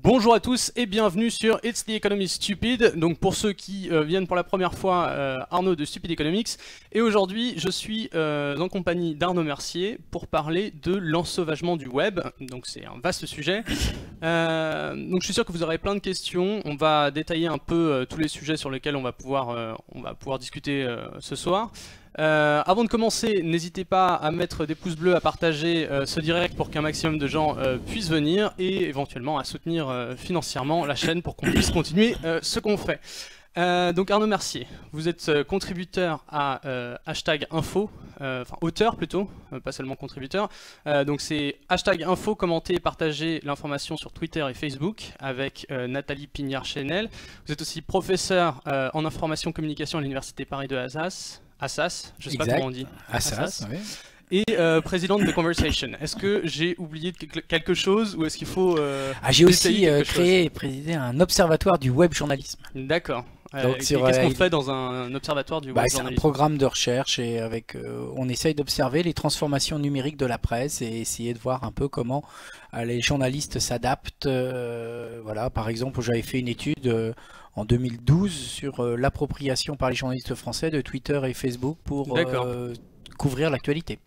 Bonjour à tous et bienvenue sur It's the Economy Stupid. Donc pour ceux qui viennent pour la première fois, Arnaud de Stupid Economics. Et aujourd'hui je suis en compagnie d'Arnaud Mercier pour parler de l'ensauvagement du web. Donc c'est un vaste sujet. Donc je suis sûr que vous aurez plein de questions. On va détailler un peu tous les sujets sur lesquels on va pouvoir discuter ce soir. Avant de commencer, n'hésitez pas à mettre des pouces bleus, à partager ce direct pour qu'un maximum de gens puissent venir et éventuellement à soutenir financièrement la chaîne pour qu'on puisse continuer ce qu'on fait. Donc Arnaud Mercier, vous êtes contributeur à hashtag info, enfin auteur plutôt, pas seulement contributeur. Donc c'est hashtag info, commenter et partager l'information sur Twitter et Facebook avec Nathalie Pignard-Chenel. Vous êtes aussi professeur en information communication à l'université Paris de Assas, je sais pas comment on dit. Assas, oui. Et présidente de Conversation. Est-ce que j'ai oublié quelque chose ou est-ce qu'il faut j'ai aussi créé et présidé un observatoire du web journalisme. D'accord. Qu'est-ce qu'on fait dans un observatoire du web journalisme? C'est un programme de recherche et on essaye d'observer les transformations numériques de la presse et essayer de voir un peu comment les journalistes s'adaptent. Voilà, par exemple, j'avais fait une étude en 2012 sur l'appropriation par les journalistes français de Twitter et Facebook pour couvrir l'actualité.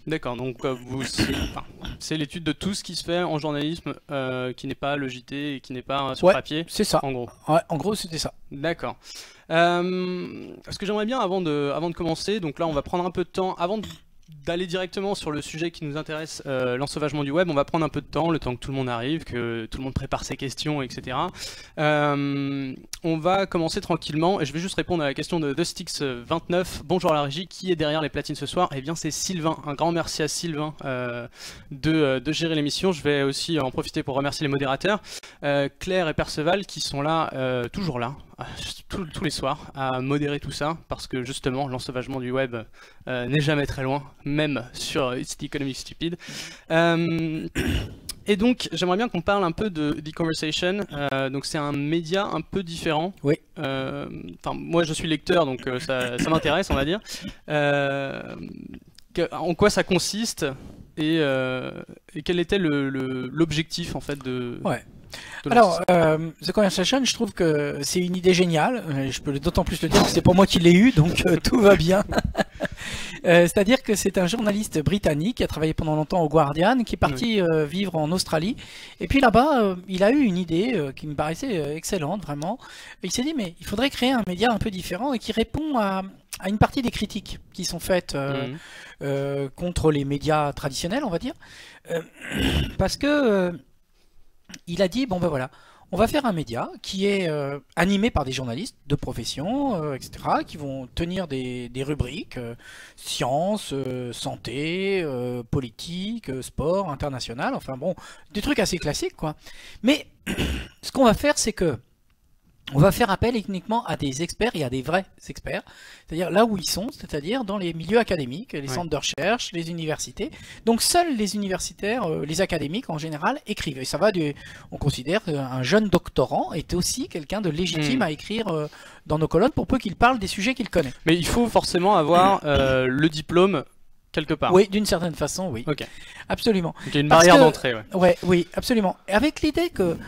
D'accord, donc c'est l'étude de tout ce qui se fait en journalisme qui n'est pas le JT et qui n'est pas sur papier. C'est ça. En gros. Ouais, en gros, c'était ça. D'accord. Ce que j'aimerais bien avant de commencer, donc là on va prendre un peu de temps avant d'aller directement sur le sujet qui nous intéresse, l'ensauvagement du web. On va prendre un peu de temps, le temps que tout le monde arrive, que tout le monde prépare ses questions, etc. On va commencer tranquillement et je vais juste répondre à la question de TheStix29. Bonjour à la régie, qui est derrière les platines ce soir? Eh bien c'est Sylvain, un grand merci à Sylvain de gérer l'émission. Je vais aussi en profiter pour remercier les modérateurs, Claire et Perceval qui sont là, toujours là, tous les soirs à modérer tout ça parce que justement l'ensauvagement du web n'est jamais très loin, même sur It's the Economy Stupid. Et donc j'aimerais bien qu'on parle un peu de The Conversation. Donc c'est un média un peu différent. Oui. Moi je suis lecteur donc ça m'intéresse, on va dire. En quoi ça consiste et quel était l'objectif en fait de... Ouais. Alors, The Conversation, je trouve que c'est une idée géniale. Je peux d'autant plus le dire que c'est pour moi qui l'ai eu, donc tout va bien. C'est-à-dire que c'est un journaliste britannique qui a travaillé pendant longtemps au Guardian, qui est parti vivre en Australie. Et puis là-bas, il a eu une idée qui me paraissait excellente, vraiment. Il s'est dit, mais il faudrait créer un média un peu différent et qui répond à une partie des critiques qui sont faites contre les médias traditionnels, on va dire. Parce que... il a dit, bon ben voilà, on va faire un média qui est animé par des journalistes de profession, etc., qui vont tenir des rubriques, sciences, santé, politique, sport, international, enfin bon, des trucs assez classiques, quoi. Mais ce qu'on va faire, c'est que on va faire appel uniquement à des experts et à des vrais experts, c'est-à-dire là où ils sont, c'est-à-dire dans les milieux académiques, les centres de recherche, les universités. Donc seuls les universitaires, les académiques en général, écrivent. Et ça va on considère qu'un jeune doctorant est aussi quelqu'un de légitime à écrire dans nos colonnes pour peu qu'il parle des sujets qu'il connaît. Mais il faut forcément avoir le diplôme quelque part. Oui, d'une certaine façon, oui. Ok. Absolument. Donc il y a une barrière d'entrée, ouais. Ouais, oui, absolument. Avec l'idée que...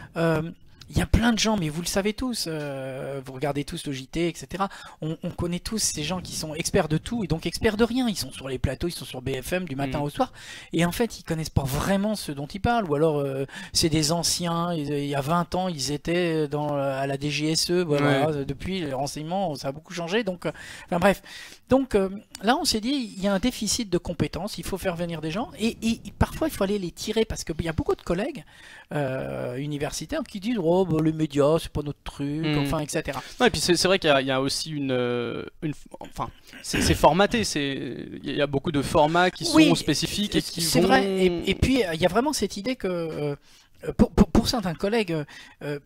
il y a plein de gens, mais vous le savez tous, vous regardez tous le JT, etc. On connaît tous ces gens qui sont experts de tout et donc experts de rien. Ils sont sur les plateaux, ils sont sur BFM du matin au soir. Et en fait, ils connaissent pas vraiment ce dont ils parlent. Ou alors, c'est des anciens, il y a 20 ans, ils étaient à la DGSE. Voilà, depuis, les renseignements, ça a beaucoup changé. Donc, enfin bref. Donc là, on s'est dit, il y a un déficit de compétences, il faut faire venir des gens. Et parfois, il faut aller les tirer parce qu'il y a beaucoup de collègues universitaires qui disent oh, bah, les médias c'est pas notre truc, enfin etc. Ouais, et puis c'est vrai qu'il y a aussi enfin c'est formaté, il y a beaucoup de formats qui sont spécifiques et qui c'est vrai. Et puis il y a vraiment cette idée que pour certains collègues,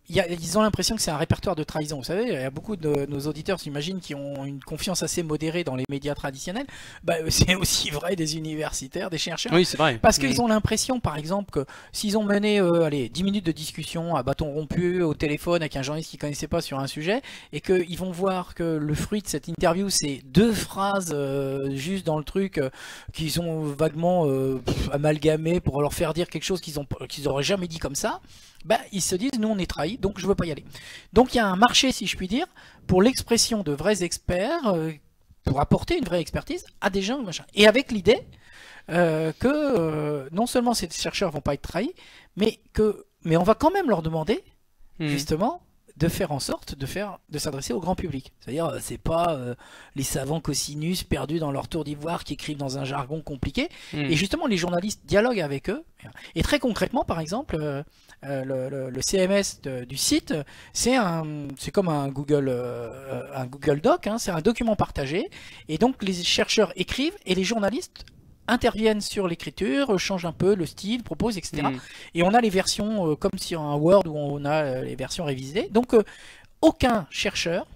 ils ont l'impression que c'est un répertoire de trahison. Vous savez, il y a beaucoup de nos auditeurs, j'imagine, qui ont une confiance assez modérée dans les médias traditionnels. Bah, c'est aussi vrai des universitaires, des chercheurs. Oui, c'est vrai. Parce qu'ils ont l'impression, par exemple, que s'ils ont mené 10 minutes de discussion à bâton rompu au téléphone avec un journaliste qu'ils ne connaissaient pas sur un sujet, et qu'ils vont voir que le fruit de cette interview, c'est 2 phrases juste dans le truc qu'ils ont vaguement amalgamé pour leur faire dire quelque chose qu'ils auraient jamais dit comme ça, ils se disent, nous on est trahis, donc je veux pas y aller. Donc il y a un marché, si je puis dire, pour l'expression de vrais experts, pour apporter une vraie expertise à des gens, machin. Et avec l'idée que non seulement ces chercheurs vont pas être trahis, mais on va quand même leur demander, justement, de faire en sorte de s'adresser au grand public. C'est-à-dire, c'est pas les savants cosinus perdus dans leur tour d'ivoire qui écrivent dans un jargon compliqué. Et justement, les journalistes dialoguent avec eux. Et très concrètement, par exemple, le CMS du site, c'est comme un Google Doc, hein, c'est un document partagé. Et donc, les chercheurs écrivent et les journalistes interviennent sur l'écriture, changent un peu le style, proposent, etc. Et on a les versions comme sur un Word où on a les versions révisées. Donc aucun chercheur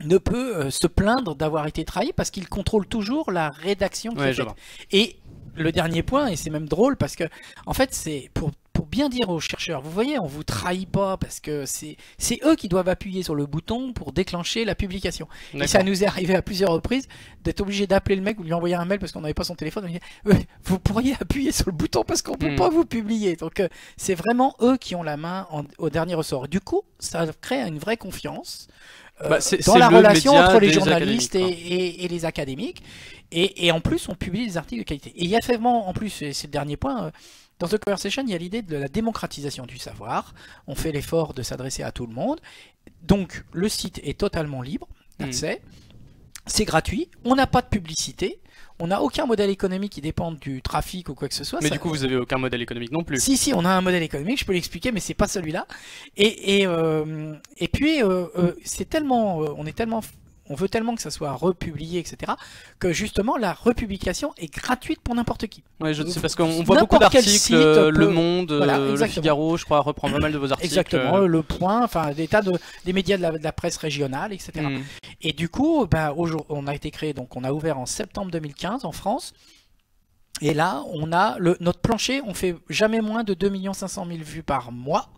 ne peut se plaindre d'avoir été trahi parce qu'il contrôle toujours la rédaction qui est faite. Et le dernier point, et c'est même drôle parce que en fait c'est pour bien dire aux chercheurs, vous voyez, on vous trahit pas parce que c'est eux qui doivent appuyer sur le bouton pour déclencher la publication. Et ça nous est arrivé à plusieurs reprises d'être obligé d'appeler le mec ou lui envoyer un mail parce qu'on n'avait pas son téléphone. On dit, vous pourriez appuyer sur le bouton parce qu'on peut pas vous publier. Donc c'est vraiment eux qui ont la main au dernier ressort. Du coup, ça crée une vraie confiance dans la relation entre les journalistes et les académiques. Et en plus, on publie des articles de qualité. Et il y a vraiment, en plus, c'est le dernier point, dans The Conversation, il y a l'idée de la démocratisation du savoir. On fait l'effort de s'adresser à tout le monde. Donc, le site est totalement libre d'accès. C'est gratuit. On n'a pas de publicité. On n'a aucun modèle économique qui dépende du trafic ou quoi que ce soit. Mais du coup, vous avez aucun modèle économique non plus. Si, on a un modèle économique, je peux l'expliquer, mais c'est pas celui-là. Et puis, c'est tellement, on veut tellement que ça soit republié, etc., que justement la republication est gratuite pour n'importe qui. Ouais, je sais parce qu'on voit beaucoup d'articles, Le Monde, Le Figaro, je crois, reprend pas mal de vos articles. Exactement, Le Point, enfin des médias de la presse régionale, etc. Et du coup, on a été créé, donc on a ouvert en septembre 2015 en France. Et là, on a notre plancher, on fait jamais moins de 2 500 000 vues par mois.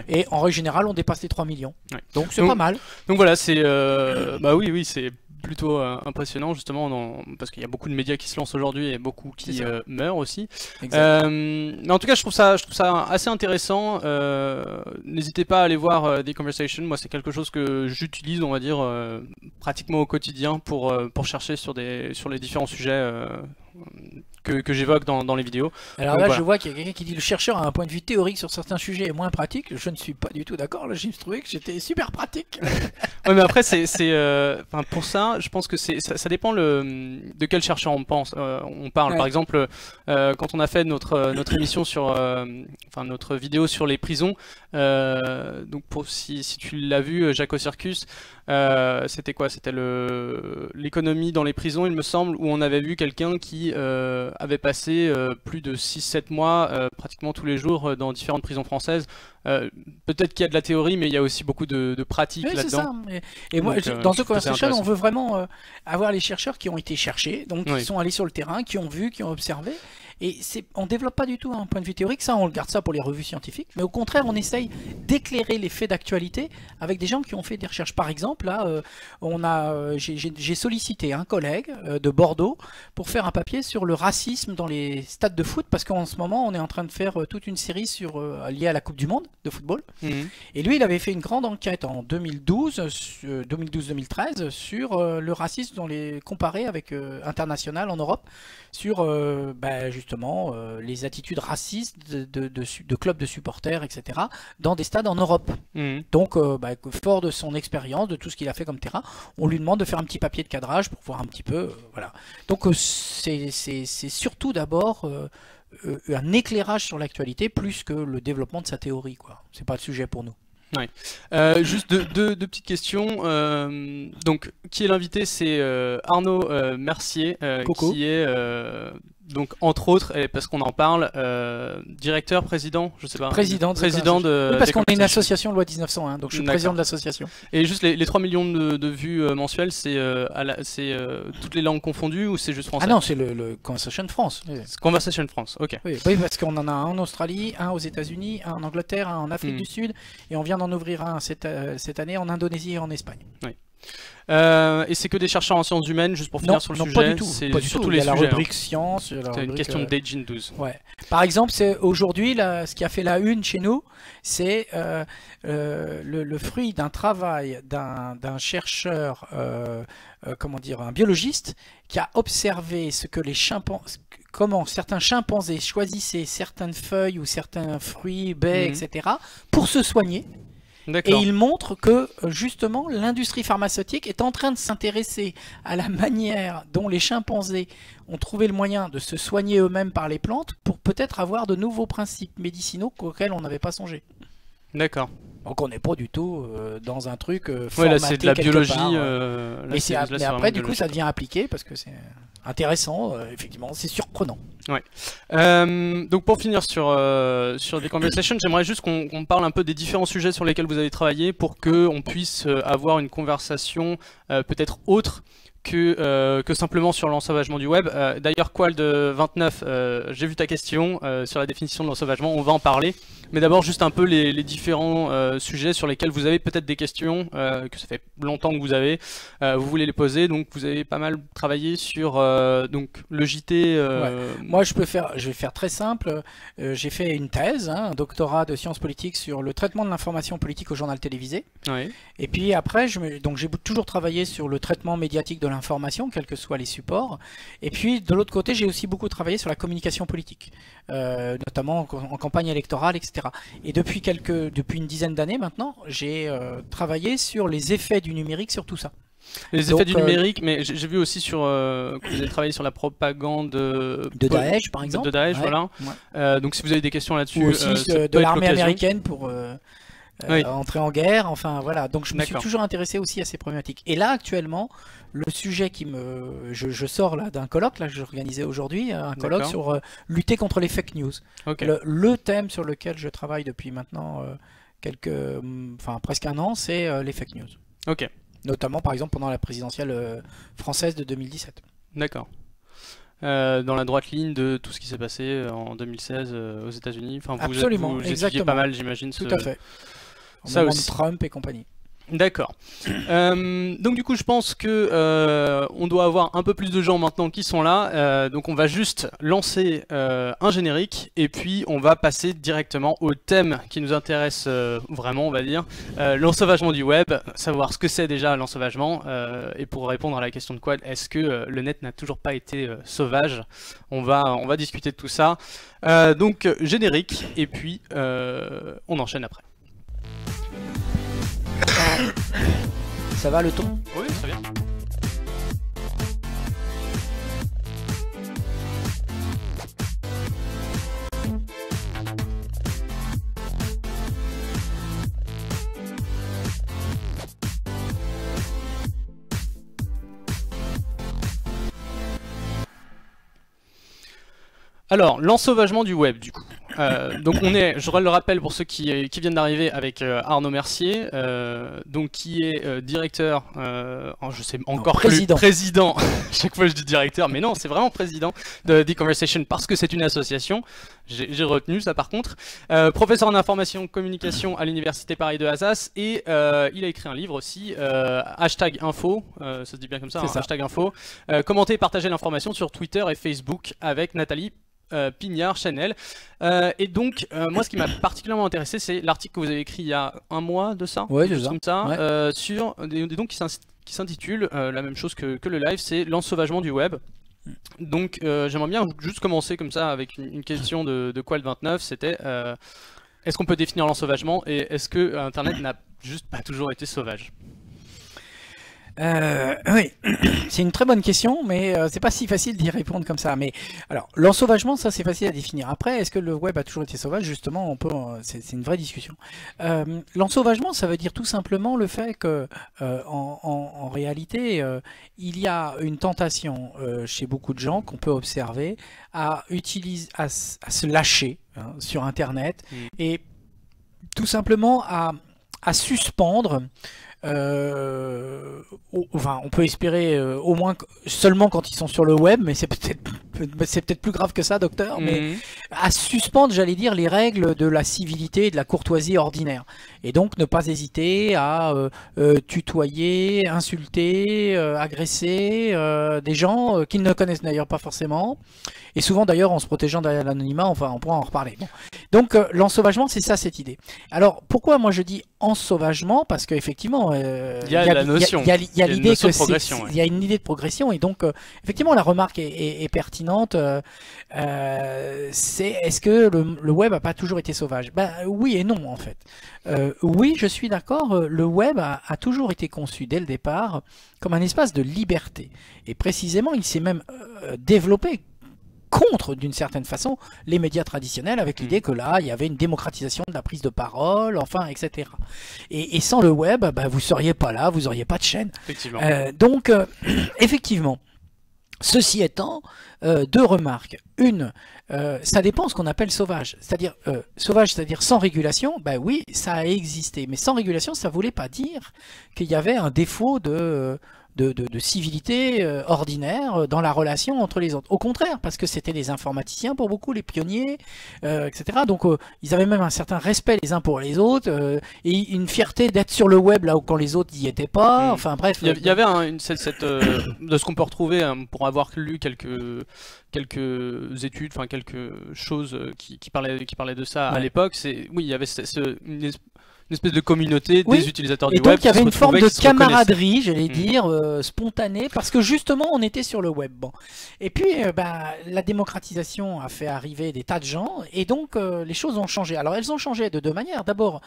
Et en règle générale, on dépasse les 3 millions. Donc c'est pas mal. Donc voilà, c'est oui, c'est plutôt impressionnant justement parce qu'il y a beaucoup de médias qui se lancent aujourd'hui et beaucoup qui meurent aussi. Mais en tout cas, je trouve ça assez intéressant. N'hésitez pas à aller voir The Conversation. Moi, c'est quelque chose que j'utilise, on va dire, pratiquement au quotidien pour chercher sur les différents sujets que j'évoque dans les vidéos. Alors donc, là, je vois qu'il y a quelqu'un qui dit le chercheur a un point de vue théorique sur certains sujets et moins pratique. Je ne suis pas du tout d'accord. Là, j'ai trouvé que j'étais super pratique. Ouais, mais après, pour ça, je pense que ça dépend de quel chercheur on parle. Par exemple, quand on a fait notre émission sur, notre vidéo sur les prisons, donc si tu l'as vu, Jacques Circus, c'était quoi? C'était l'économie dans les prisons, il me semble, où on avait vu quelqu'un qui avait passé plus de 6-7 mois pratiquement tous les jours dans différentes prisons françaises. Peut-être qu'il y a de la théorie, mais il y a aussi beaucoup de pratiques là-dedans. Et moi, dans ce conversation, on veut vraiment avoir les chercheurs qui ont été cherchés, donc qui sont allés sur le terrain, qui ont vu, qui ont observé. Et on développe pas du tout un point de vue théorique, ça on garde ça pour les revues scientifiques, mais au contraire on essaye d'éclairer les faits d'actualité avec des gens qui ont fait des recherches. Par exemple, là, j'ai sollicité un collègue de Bordeaux pour faire un papier sur le racisme dans les stades de foot, parce qu'en ce moment on est en train de faire toute une série liée à la Coupe du Monde de football. Et lui il avait fait une grande enquête en 2012-2013 sur le racisme comparé avec international en Europe, sur justement les attitudes racistes de clubs de supporters, etc., dans des stades en Europe. Donc, fort de son expérience, de tout ce qu'il a fait comme terrain, on lui demande de faire un petit papier de cadrage pour voir un petit peu, voilà. Donc, c'est surtout d'abord un éclairage sur l'actualité plus que le développement de sa théorie, quoi. C'est pas le sujet pour nous. Ouais. Juste deux petites questions. Donc, qui est l'invité? C'est Arnaud Mercier, qui est donc entre autres, et parce qu'on en parle, directeur, président, je sais pas. Président de. Oui, parce qu'on est une association loi 1901, donc je suis président de l'association. Et juste les 3 millions de vues mensuelles, c'est toutes les langues confondues ou c'est juste français? Ah non, c'est le Conversation France. Conversation France, ok. Oui, parce qu'on en a un en Australie, un aux États-Unis, un en Angleterre, un en Afrique du Sud, et on vient d'en ouvrir un cette année en Indonésie et en Espagne. Oui. Et c'est que des chercheurs en sciences humaines, juste pour finir sur le sujet. Pas du tout. C'est Pas du sur tout. tous Il y les a sujets. la rubrique science. C'est une question d'Agent 12. Ouais. Par exemple, c'est aujourd'hui ce qui a fait la une chez nous, c'est le fruit d'un travail d'un chercheur, comment dire, un biologiste, qui a observé ce que les comment certains chimpanzés choisissaient certaines feuilles ou certains fruits, baies, etc., pour se soigner. Et il montre que justement l'industrie pharmaceutique est en train de s'intéresser à la manière dont les chimpanzés ont trouvé le moyen de se soigner eux-mêmes par les plantes pour peut-être avoir de nouveaux principes médicinaux auxquels on n'avait pas songé. D'accord. Donc on n'est pas du tout dans un truc formaté ouais, là c'est de la biologie. Mais après du coup ça devient appliqué parce que c'est intéressant, effectivement, c'est surprenant. Ouais. Donc pour finir sur des conversations, j'aimerais juste qu'on parle un peu des différents sujets sur lesquels vous avez travaillé pour qu'on puisse avoir une conversation peut-être autre que simplement sur l'ensauvagement du web. D'ailleurs, Quald29, j'ai vu ta question sur la définition de l'ensauvagement, on va en parler. Mais d'abord, juste un peu les différents sujets sur lesquels vous avez peut-être des questions, que ça fait longtemps que vous voulez les poser. Donc, vous avez pas mal travaillé sur donc, le JT. Ouais. Moi, je vais faire très simple. J'ai fait une thèse, un doctorat de sciences politiques sur le traitement de l'information politique au journal télévisé. Ouais. Et puis après, donc j'ai toujours travaillé sur le traitement médiatique de l'information, quels que soient les supports. Et puis, de l'autre côté, j'ai aussi beaucoup travaillé sur la communication politique, notamment en campagne électorale, etc. Et depuis une dizaine d'années maintenant, j'ai travaillé sur les effets du numérique sur tout ça. Les effets du numérique, mais j'ai vu aussi que vous avez travaillé sur la propagande de Daesh, par exemple. De Daesh, ouais, voilà. Ouais. Donc si vous avez des questions là-dessus, ou aussi de l'armée américaine pour entrer en guerre. Enfin voilà. Donc je me suis toujours intéressé aussi à ces problématiques. Et là actuellement, le sujet je sors là d'un colloque là que j'ai organisé aujourd'hui, un colloque sur lutter contre les fake news. Okay. Le thème sur lequel je travaille depuis maintenant presque un an, c'est les fake news. Ok. Notamment par exemple pendant la présidentielle française de 2017. D'accord. Dans la droite ligne de tout ce qui s'est passé en 2016 aux États-Unis. Enfin, absolument, vous exactement. Pas mal, j'imagine. Tout à fait. Ça aussi. Trump et compagnie. D'accord. Donc du coup, je pense que on doit avoir un peu plus de gens maintenant qui sont là. Donc on va juste lancer un générique et puis on va passer directement au thème qui nous intéresse vraiment, on va dire, l'ensauvagement du web, savoir ce que c'est déjà l'ensauvagement. Et pour répondre à la question de Quad, est-ce que le net n'a toujours pas été sauvage? On va discuter de tout ça. Donc générique et puis on enchaîne après. Ça va le ton? Oui, très bien. Alors, l'ensauvagement du web, du coup. Donc je le rappelle pour ceux qui viennent d'arriver avec Arnaud Mercier, donc qui est directeur, je sais encore président. Plus, président, chaque fois je dis directeur, mais non, c'est vraiment président de The Conversation parce que c'est une association, j'ai retenu ça par contre, professeur en information communication à l'université Paris de Assas, et il a écrit un livre aussi, #info, ça se dit bien comme ça, hein, #info, commenter et partager l'information sur Twitter et Facebook avec Nathalie Pignard-Chanel. Et donc, moi, ce qui m'a particulièrement intéressé, c'est l'article que vous avez écrit il y a un mois de ça, comme ça, ouais. sur donc qui s'intitule la même chose que le live, c'est l'ensauvagement du web. Donc, j'aimerais bien juste commencer comme ça avec une question de Quald29. C'était est-ce qu'on peut définir l'ensauvagement et est-ce que Internet n'a juste pas toujours été sauvage? Oui, c'est une très bonne question, mais c'est pas si facile d'y répondre comme ça. Mais alors, l'ensauvagement, ça c'est facile à définir. Après, est-ce que le web a toujours été sauvage? Justement, c'est une vraie discussion. L'ensauvagement, ça veut dire tout simplement le fait que, en réalité, il y a une tentation chez beaucoup de gens qu'on peut observer à se lâcher sur Internet et tout simplement à suspendre Enfin, on peut espérer au moins seulement quand ils sont sur le web, mais c'est peut-être plus grave que ça, docteur. Mais à suspendre, j'allais dire, les règles de la civilité et de la courtoisie ordinaire. Et donc ne pas hésiter à tutoyer, insulter, agresser des gens qu'ils ne connaissent d'ailleurs pas forcément. Et souvent d'ailleurs en se protégeant derrière l'anonymat, enfin on pourra en reparler. Bon. Donc l'ensauvagement, c'est ça cette idée. Alors pourquoi moi je dis ensauvagement? Parce qu'effectivement il y a la notion, il y a l'idée que il y a une idée de progression, et donc effectivement la remarque est pertinente. C'est est-ce que le web a pas toujours été sauvage? Ben oui et non en fait. Oui, je suis d'accord, le web a toujours été conçu dès le départ comme un espace de liberté, et précisément il s'est même développé contre, d'une certaine façon, les médias traditionnels, avec l'idée que là, il y avait une démocratisation de la prise de parole, enfin, etc. Et sans le web, bah, vous seriez pas là, vous auriez pas de chaîne. Effectivement. Donc, effectivement, ceci étant, deux remarques. Une, ça dépend de ce qu'on appelle sauvage. C'est-à-dire, sauvage, c'est-à-dire sans régulation, ben oui, ça a existé. Mais sans régulation, ça voulait pas dire qu'il y avait un défaut de civilité ordinaire dans la relation entre les autres. Au contraire, parce que c'était des informaticiens pour beaucoup, les pionniers, etc. Donc ils avaient même un certain respect les uns pour les autres, et une fierté d'être sur le web là où quand les autres n'y étaient pas. Enfin bref. Il y avait de ce qu'on peut retrouver pour avoir lu quelques études, enfin quelques choses qui parlaient de ça à l'époque. Oui, il y avait une espèce de communauté des utilisateurs du web. Et donc il y avait une forme de camaraderie, j'allais dire, spontanée, parce que justement on était sur le web. Bon. Et puis la démocratisation a fait arriver des tas de gens, et donc les choses ont changé. Alors elles ont changé de deux manières. D'abord,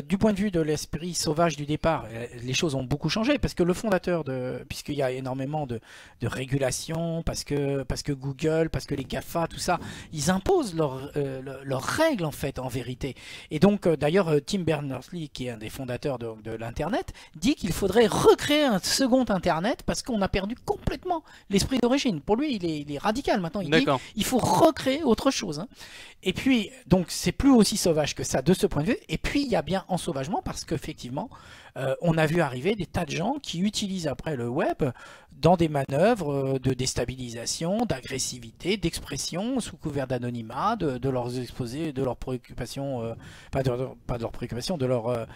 du point de vue de l'esprit sauvage du départ, les choses ont beaucoup changé, parce que le fondateur puisqu'il y a énormément de régulation, parce que Google, parce que les GAFA, tout ça, ils imposent leurs règles en fait, en vérité. Et donc d'ailleurs Tim Berners-Lee, qui est un des fondateurs de l'Internet, dit qu'il faudrait recréer un second Internet parce qu'on a perdu complètement l'esprit d'origine. Pour lui, il est radical maintenant. Il dit il faut recréer autre chose. Hein. Et puis, donc, c'est plus aussi sauvage que ça de ce point de vue. Et puis, il y a bien ensauvagement parce qu'effectivement, on a vu arriver des tas de gens qui utilisent après le web dans des manœuvres de déstabilisation, d'agressivité, d'expression sous couvert d'anonymat, de leurs exposés, de leurs préoccupations, pas de leurs préoccupations, de leur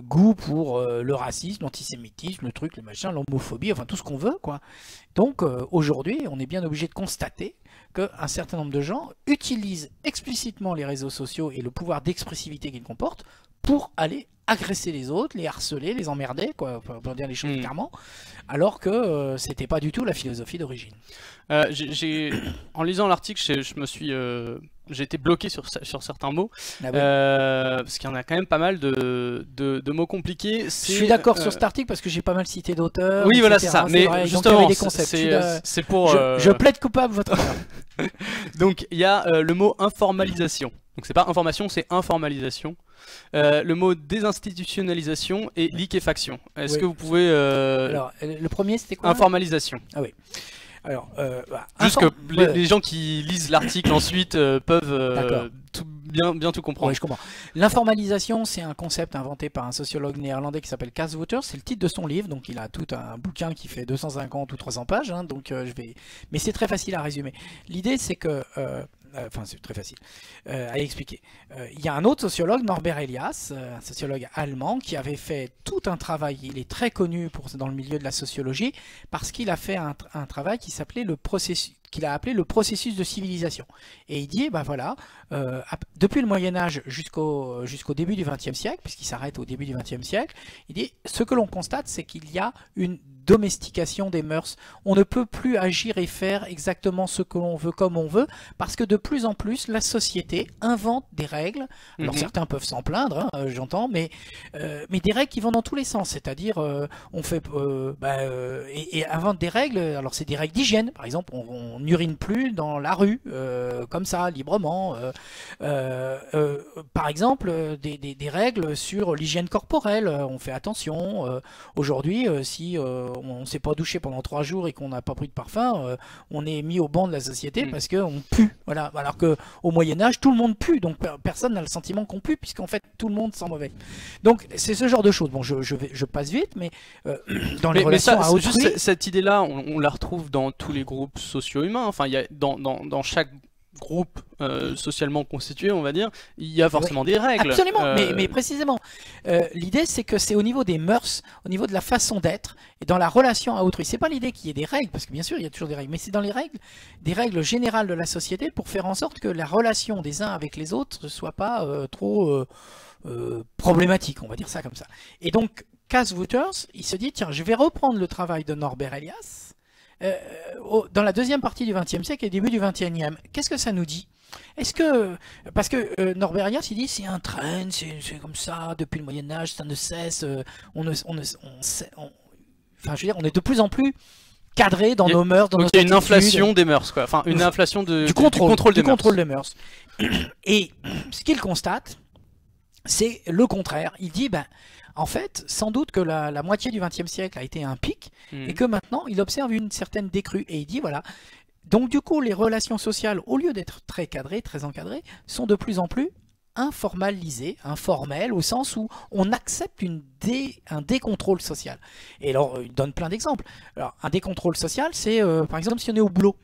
goût pour le racisme, l'antisémitisme, le truc, le machin, l'homophobie, enfin tout ce qu'on veut, quoi. Donc aujourd'hui, on est bien obligé de constater qu'un certain nombre de gens utilisent explicitement les réseaux sociaux et le pouvoir d'expressivité qu'ils comportent pour aller agresser les autres, les harceler, les emmerder, quoi, pour dire les choses clairement, alors que c'était pas du tout la philosophie d'origine. En lisant l'article, j'ai été bloqué sur certains mots, parce qu'il y en a quand même pas mal de mots compliqués. Je suis d'accord sur cet article parce que j'ai pas mal cité d'auteurs. Oui, voilà, c'est ça. Mais justement, c'est pour. Je plaide coupable, votre honneur. Donc, il y a le mot informalisation. Donc, c'est pas information, c'est informalisation. Le mot désinstitutionnalisation et liquéfaction. Est-ce que vous pouvez... Alors, le premier, c'était quoi? Informalisation. Ah oui. Alors, juste que les gens qui lisent l'article ensuite peuvent bien tout comprendre. Oui, je comprends. L'informalisation, c'est un concept inventé par un sociologue néerlandais qui s'appelle Cas Wouters. C'est le titre de son livre, donc il a tout un bouquin qui fait 250 ou 300 pages. Hein, donc mais c'est très facile à résumer. L'idée, c'est que enfin, c'est très facile à expliquer. Il y a un autre sociologue, Norbert Elias, un sociologue allemand, qui avait fait tout un travail. Il est très connu dans le milieu de la sociologie parce qu'il a fait un travail qui s'appelait qu'il a appelé le processus de civilisation. Et il dit, ben voilà, depuis le Moyen-Âge jusqu'au début du XXe siècle, puisqu'il s'arrête au début du XXe siècle, il dit, ce que l'on constate, c'est qu'il y a une domestication des mœurs. On ne peut plus agir et faire exactement ce que l'on veut comme on veut, parce que de plus en plus, la société invente des règles. Alors certains peuvent s'en plaindre, hein, j'entends, mais des règles qui vont dans tous les sens. C'est-à-dire, on fait et invente des règles. Alors c'est des règles d'hygiène, par exemple, on n'urine plus dans la rue, comme ça, librement. Par exemple, des règles sur l'hygiène corporelle. On fait attention. Aujourd'hui, si on s'est pas douché pendant 3 jours et qu'on n'a pas pris de parfum, on est mis au banc de la société parce qu'on pue. Voilà. Alors qu'au Moyen-Âge, tout le monde pue, donc personne n'a le sentiment qu'on pue, puisqu'en fait tout le monde sent mauvais. Donc c'est ce genre de choses. Bon, je passe vite, mais dans les relations à autrui... Cette idée-là, on la retrouve dans tous les groupes socio-humains. Enfin, il y a dans chaque groupe socialement constitué, on va dire, il y a forcément des règles. Absolument, mais précisément, l'idée c'est que c'est au niveau des mœurs, au niveau de la façon d'être, et dans la relation à autrui. C'est pas l'idée qu'il y ait des règles, parce que bien sûr il y a toujours des règles, mais c'est dans les règles, des règles générales de la société pour faire en sorte que la relation des uns avec les autres ne soit pas trop problématique, on va dire ça comme ça. Et donc, Cass Wouters, il se dit, tiens, je vais reprendre le travail de Norbert Elias, dans la deuxième partie du XXe siècle et début du XXIe. Qu'est-ce que ça nous dit? Est-ce que... Parce que Norbert Elias, il dit c'est un train, c'est comme ça, depuis le Moyen-Âge, ça ne cesse, enfin, je veux dire, on est de plus en plus cadré dans nos mœurs, dans notre attitude. Il y a une inflation des mœurs, quoi. Enfin, une inflation du contrôle des mœurs. Et ce qu'il constate, c'est le contraire. Il dit, ben, en fait, sans doute que la moitié du XXe siècle a été un pic, et que maintenant, il observe une certaine décrue. Et il dit, voilà, donc du coup, les relations sociales, au lieu d'être très cadrées, très encadrées, sont de plus en plus informalisées, informelles, au sens où on accepte un décontrôle social. Et alors, il donne plein d'exemples. Alors, un décontrôle social, c'est, par exemple, si on est au boulot.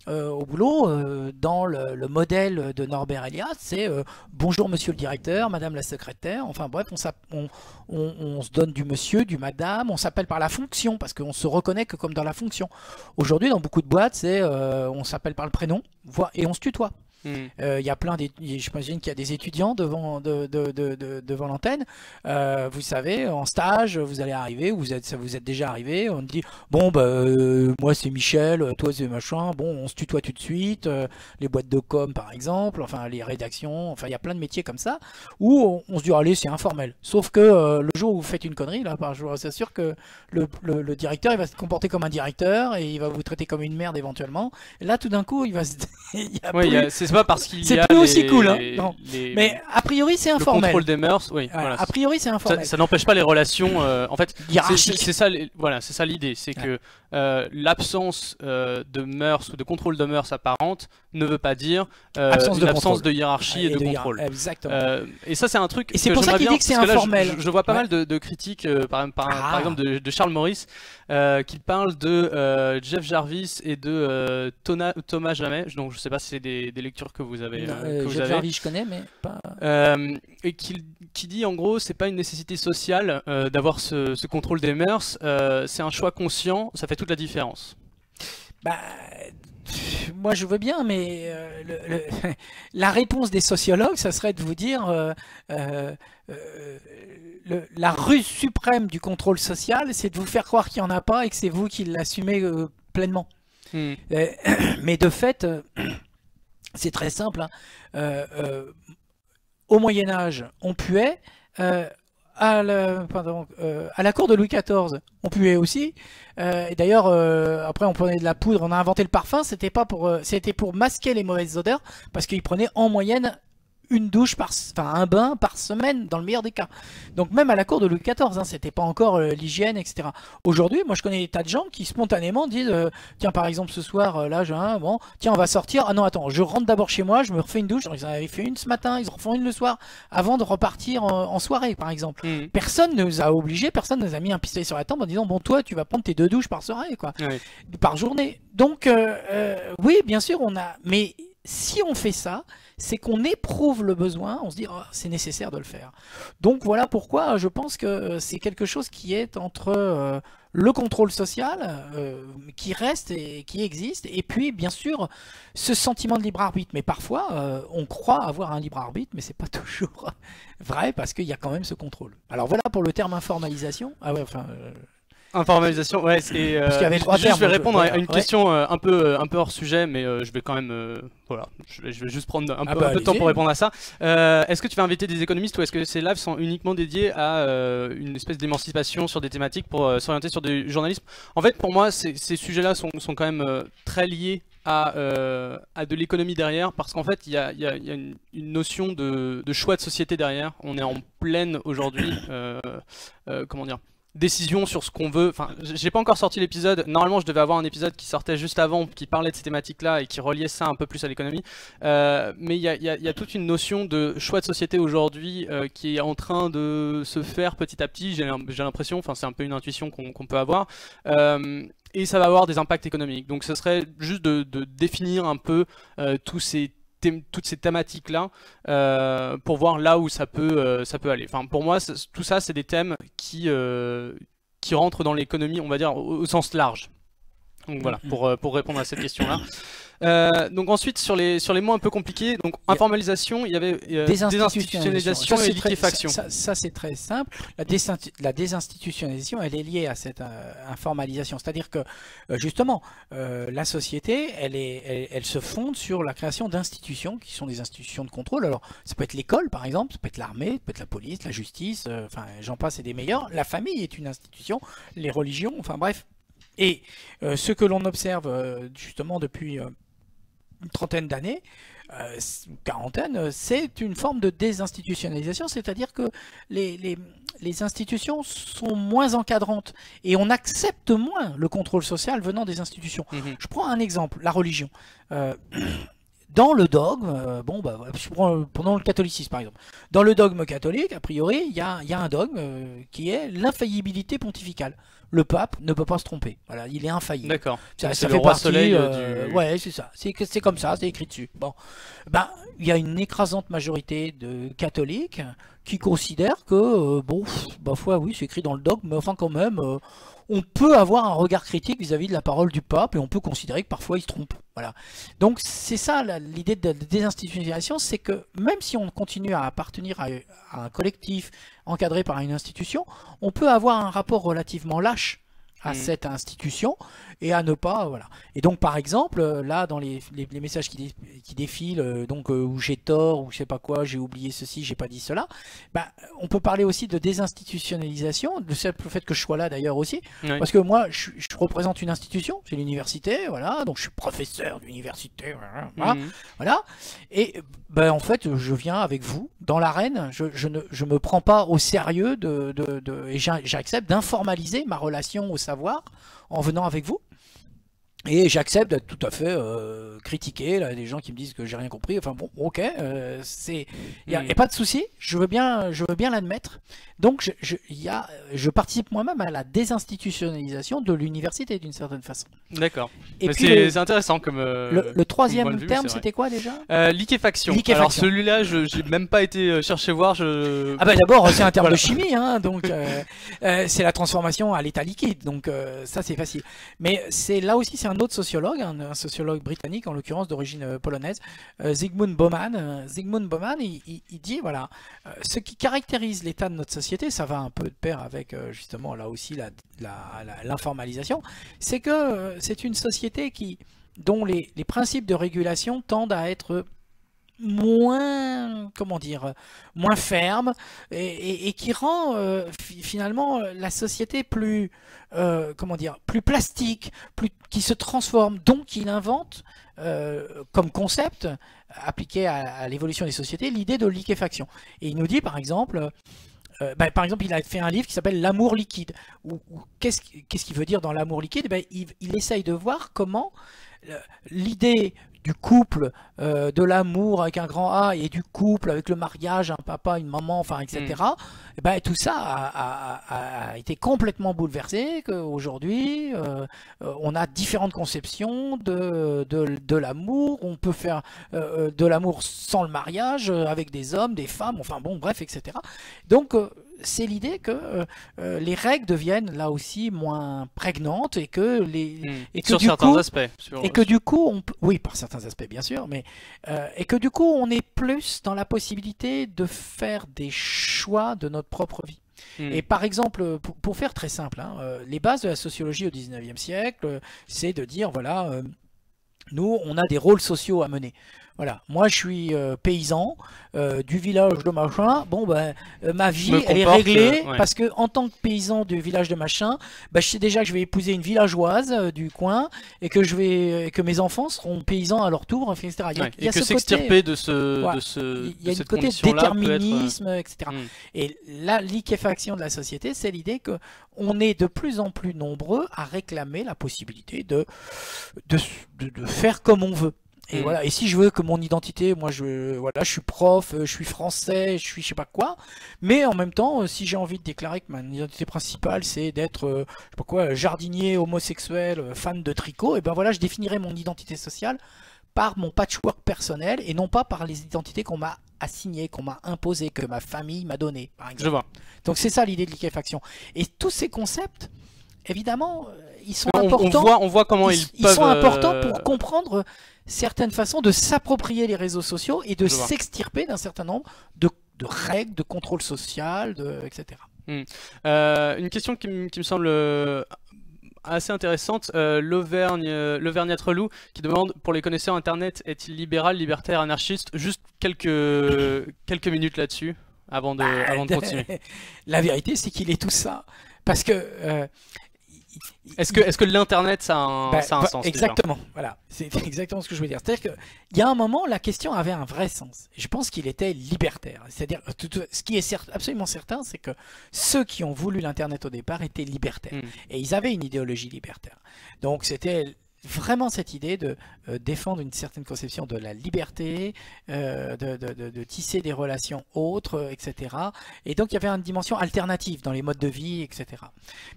Dans le modèle de Norbert Elias, c'est bonjour monsieur le directeur, madame la secrétaire, enfin bref, on se donne du monsieur, du madame, on s'appelle par la fonction, parce qu'on se reconnaît que comme dans la fonction. Aujourd'hui, dans beaucoup de boîtes, c'est on s'appelle par le prénom, et on se tutoie. Il y a plein j'imagine qu'il y a des étudiants devant l'antenne. Vous savez, en stage, vous allez arriver, vous êtes déjà arrivé. On dit bon moi c'est Michel, toi c'est machin. Bon, on se tutoie tout de suite. Les boîtes de com par exemple, enfin les rédactions, enfin il y a plein de métiers comme ça où on se dit allez c'est informel. Sauf que le jour où vous faites une connerie là, je vous assure que le directeur il va se comporter comme un directeur et il va vous traiter comme une merde éventuellement. Et là tout d'un coup il va se c'est pas parce qu'il y a c'est plus aussi cool, hein. Non. Mais a priori c'est informel. Le contrôle des mœurs, oui. Voilà. A priori c'est informel. Ça n'empêche pas les relations. En fait, c'est ça. Voilà, c'est ça l'idée, c'est que l'absence de mœurs ou de contrôle de mœurs apparente ne veut pas dire l'absence de hiérarchie et de contrôle. Exactement. Et ça c'est un truc. Et c'est pour ça qu'il dit que c'est informel. Là, je vois pas mal de critiques, par exemple de Charles Maurice, qui parle de Jeff Jarvis et de Thomas Jamais. Donc je sais pas si c'est des lectures que vous avez. Jeff Jarvis je connais, mais pas. Et qui dit en gros c'est pas une nécessité sociale d'avoir ce contrôle des mœurs, c'est un choix conscient, ça fait toute la différence. Bah, moi je veux bien, mais la réponse des sociologues, ça serait de vous dire la ruse suprême du contrôle social, c'est de vous faire croire qu'il n'y en a pas et que c'est vous qui l'assumez pleinement. Mais de fait, c'est très simple. Au Moyen-Âge, on puait. À la cour de Louis XIV, on puait aussi. Et d'ailleurs, après, on prenait de la poudre, on a inventé le parfum. C'était pour masquer les mauvaises odeurs, parce qu'ils prenaient en moyenne une douche un bain par semaine, dans le meilleur des cas. Donc même à la cour de Louis XIV, hein, c'était pas encore l'hygiène, etc. Aujourd'hui, moi je connais des tas de gens qui spontanément disent tiens par exemple ce soir, là tiens on va sortir, ah non attends, je rentre d'abord chez moi, je me refais une douche. Alors, ils en avaient fait une ce matin, ils en refont une le soir, avant de repartir en soirée par exemple. Personne ne nous a obligés, personne ne nous a mis un pistolet sur la tempe en disant bon toi tu vas prendre tes 2 douches par soirée, quoi, par journée. Donc oui bien sûr mais si on fait ça, c'est qu'on éprouve le besoin, on se dit oh, c'est nécessaire de le faire. Donc voilà pourquoi je pense que c'est quelque chose qui est entre le contrôle social qui reste et qui existe, et puis bien sûr ce sentiment de libre arbitre. Mais parfois on croit avoir un libre arbitre, mais c'est pas toujours vrai parce qu'il y a quand même ce contrôle. Alors voilà pour le terme informalisation. Ah ouais, enfin. Informalisation, ouais, c'est. Je vais répondre à une question un peu hors sujet, mais je vais quand même. Voilà, je vais juste prendre un peu de temps pour répondre à ça. Est-ce que tu vas inviter des économistes ou est-ce que ces lives sont uniquement dédiés à une espèce d'émancipation sur des thématiques pour s'orienter sur du journalisme? En fait, pour moi, ces sujets-là sont quand même très liés à de l'économie derrière, parce qu'en fait, il y a une notion de choix de société derrière. On est en pleine aujourd'hui, comment dire, décision sur ce qu'on veut. Enfin, j'ai pas encore sorti l'épisode. Normalement, je devais avoir un épisode qui sortait juste avant, qui parlait de ces thématiques-là et qui reliait ça un peu plus à l'économie. Mais il y a toute une notion de choix de société aujourd'hui qui est en train de se faire petit à petit. J'ai l'impression, enfin, c'est un peu une intuition qu'on peut avoir. Et ça va avoir des impacts économiques. Donc, ce serait juste de définir un peu toutes ces thématiques-là pour voir là où ça peut aller. Enfin, pour moi, tout ça, c'est des thèmes qui rentrent dans l'économie, on va dire, au sens large. Donc voilà, pour répondre à cette question-là. Donc ensuite, sur les mots un peu compliqués, donc informalisation, il y avait désinstitutionnalisation et liquéfaction. Ça c'est très simple. La désinstitutionnalisation, elle est liée à cette informalisation. C'est-à-dire que justement, la société, elle se fonde sur la création d'institutions qui sont des institutions de contrôle. Alors, ça peut être l'école, par exemple, ça peut être l'armée, ça peut être la police, la justice, enfin, j'en passe et des meilleurs. La famille est une institution, les religions, enfin bref. Et ce que l'on observe justement depuis une trentaine d'années, une quarantaine, c'est une forme de désinstitutionnalisation, c'est-à-dire que les institutions sont moins encadrantes et on accepte moins le contrôle social venant des institutions. Je prends un exemple, la religion. Dans le dogme, pendant le catholicisme par exemple, dans le dogme catholique, a priori, il y a un dogme qui est l'infaillibilité pontificale. Le pape ne peut pas se tromper. Voilà, il est infaillible. D'accord. Ça fait roi partie. Soleil Ouais, c'est ça. C'est comme ça, c'est écrit dessus. Bon, il y a une écrasante majorité de catholiques qui considèrent que oui, c'est écrit dans le dogme, mais enfin quand même, on peut avoir un regard critique vis-à-vis de la parole du pape et on peut considérer que parfois il se trompe. Voilà. Donc c'est ça l'idée de désinstitutionnalisation, c'est que même si on continue à appartenir à un collectif encadré par une institution, on peut avoir un rapport relativement lâche à cette institution et à ne pas, voilà. Et donc par exemple, là dans les messages qui défilent, où j'ai tort ou je sais pas quoi, j'ai oublié ceci, j'ai pas dit cela, on peut parler aussi de désinstitutionnalisation, le fait que je sois là d'ailleurs aussi, parce que moi je représente une institution, c'est l'université, voilà, donc je suis professeur d'université, voilà, et en fait je viens avec vous dans l'arène, je me prends pas au sérieux et j'accepte d'informaliser ma relation au savoir en venant avec vous. Et j'accepte d'être tout à fait critiqué, là, des gens qui me disent que j'ai rien compris. Enfin bon, ok, il y a pas de souci. Je veux bien l'admettre. Donc je participe moi-même à la désinstitutionnalisation de l'université d'une certaine façon. D'accord. Et c'est intéressant comme. Le troisième terme, c'était quoi déjà? Liquéfaction. Alors celui-là, j'ai même pas été chercher voir. D'abord, c'est un terme de chimie, hein, donc c'est la transformation à l'état liquide. Donc ça, c'est facile. Mais là aussi, c'est un autre sociologue, un sociologue britannique, en l'occurrence d'origine polonaise, Zygmunt Bauman. Zygmunt Bauman, il dit, voilà, ce qui caractérise l'état de notre société, ça va un peu de pair avec justement là aussi l'informalisation, c'est que c'est une société dont les principes de régulation tendent à être moins ferme et qui rend finalement la société plus plastique, qui se transforme. Donc il invente comme concept appliqué à l'évolution des sociétés l'idée de liquéfaction. Et il nous dit par exemple il a fait un livre qui s'appelle L'amour liquide. Qu'est-ce qu'il veut dire dans l'amour liquide? Il essaye de voir comment l'idée du couple, de l'amour avec un grand A et du couple avec le mariage, un papa, une maman, enfin, etc. Tout ça a été complètement bouleversé, qu'aujourd'hui on a différentes conceptions de l'amour. On peut faire de l'amour sans le mariage, avec des hommes, des femmes, enfin bon, bref, etc. Donc c'est l'idée que les règles deviennent là aussi moins prégnantes et que sur certains aspects. Et que du coup, oui, par certains aspects bien sûr, mais et que du coup on est plus dans la possibilité de faire des choix de notre propre vie. Et par exemple, pour faire très simple, les bases de la sociologie au 19e siècle, c'est de dire, voilà, nous on a des rôles sociaux à mener. Voilà, moi je suis paysan du village de machin. Bon ben ma vie me elle est comporte, réglée ouais. parce que en tant que paysan du village de machin, ben, je sais déjà que je vais épouser une villageoise du coin et que que mes enfants seront paysans à leur tour, enfin, etc. Ouais. Il y Et a que ce côté, s'extirper de ce, voilà, de ce, il y a de une cette côté condition-là peut être. déterminisme, etc. Hmm. Et la liquéfaction de la société, c'est l'idée que on est de plus en plus nombreux à réclamer la possibilité de faire comme on veut. Et voilà. Et si je veux que mon identité, moi voilà, je suis prof, je suis français, je suis je sais pas quoi, mais en même temps, si j'ai envie de déclarer que ma identité principale c'est d'être, je sais pas quoi, jardinier, homosexuel, fan de tricot, et ben voilà, je définirai mon identité sociale par mon patchwork personnel et non pas par les identités qu'on m'a assignées, qu'on m'a imposées, que ma famille m'a données, par exemple. Je vois. Donc c'est ça l'idée de liquéfaction. Et tous ces concepts, évidemment, ils sont On importants. on voit comment ils peuvent. Sont importants pour comprendre certaines façons de s'approprier les réseaux sociaux et de Je vois. s'extirper d'un certain nombre de règles, de contrôle social, etc. Une question qui me semble assez intéressante. L'Auvergnat Relou qui demande, pour les connaisseurs, Internet est-il libéral, libertaire, anarchiste? Juste quelques minutes là-dessus avant de continuer. La vérité, c'est qu'il est tout ça. Parce que est-ce que l'internet ça a un sens déjà? Exactement, voilà, c'est exactement ce que je voulais dire. C'est-à-dire qu'il y a un moment, la question avait un vrai sens. Je pense qu'il était libertaire. C'est-à-dire, ce qui est absolument certain, c'est que ceux qui ont voulu l'internet au départ étaient libertaires. Et ils avaient une idéologie libertaire. Donc c'était vraiment cette idée de défendre une certaine conception de la liberté, de tisser des relations autres, etc. Et donc il y avait une dimension alternative dans les modes de vie, etc.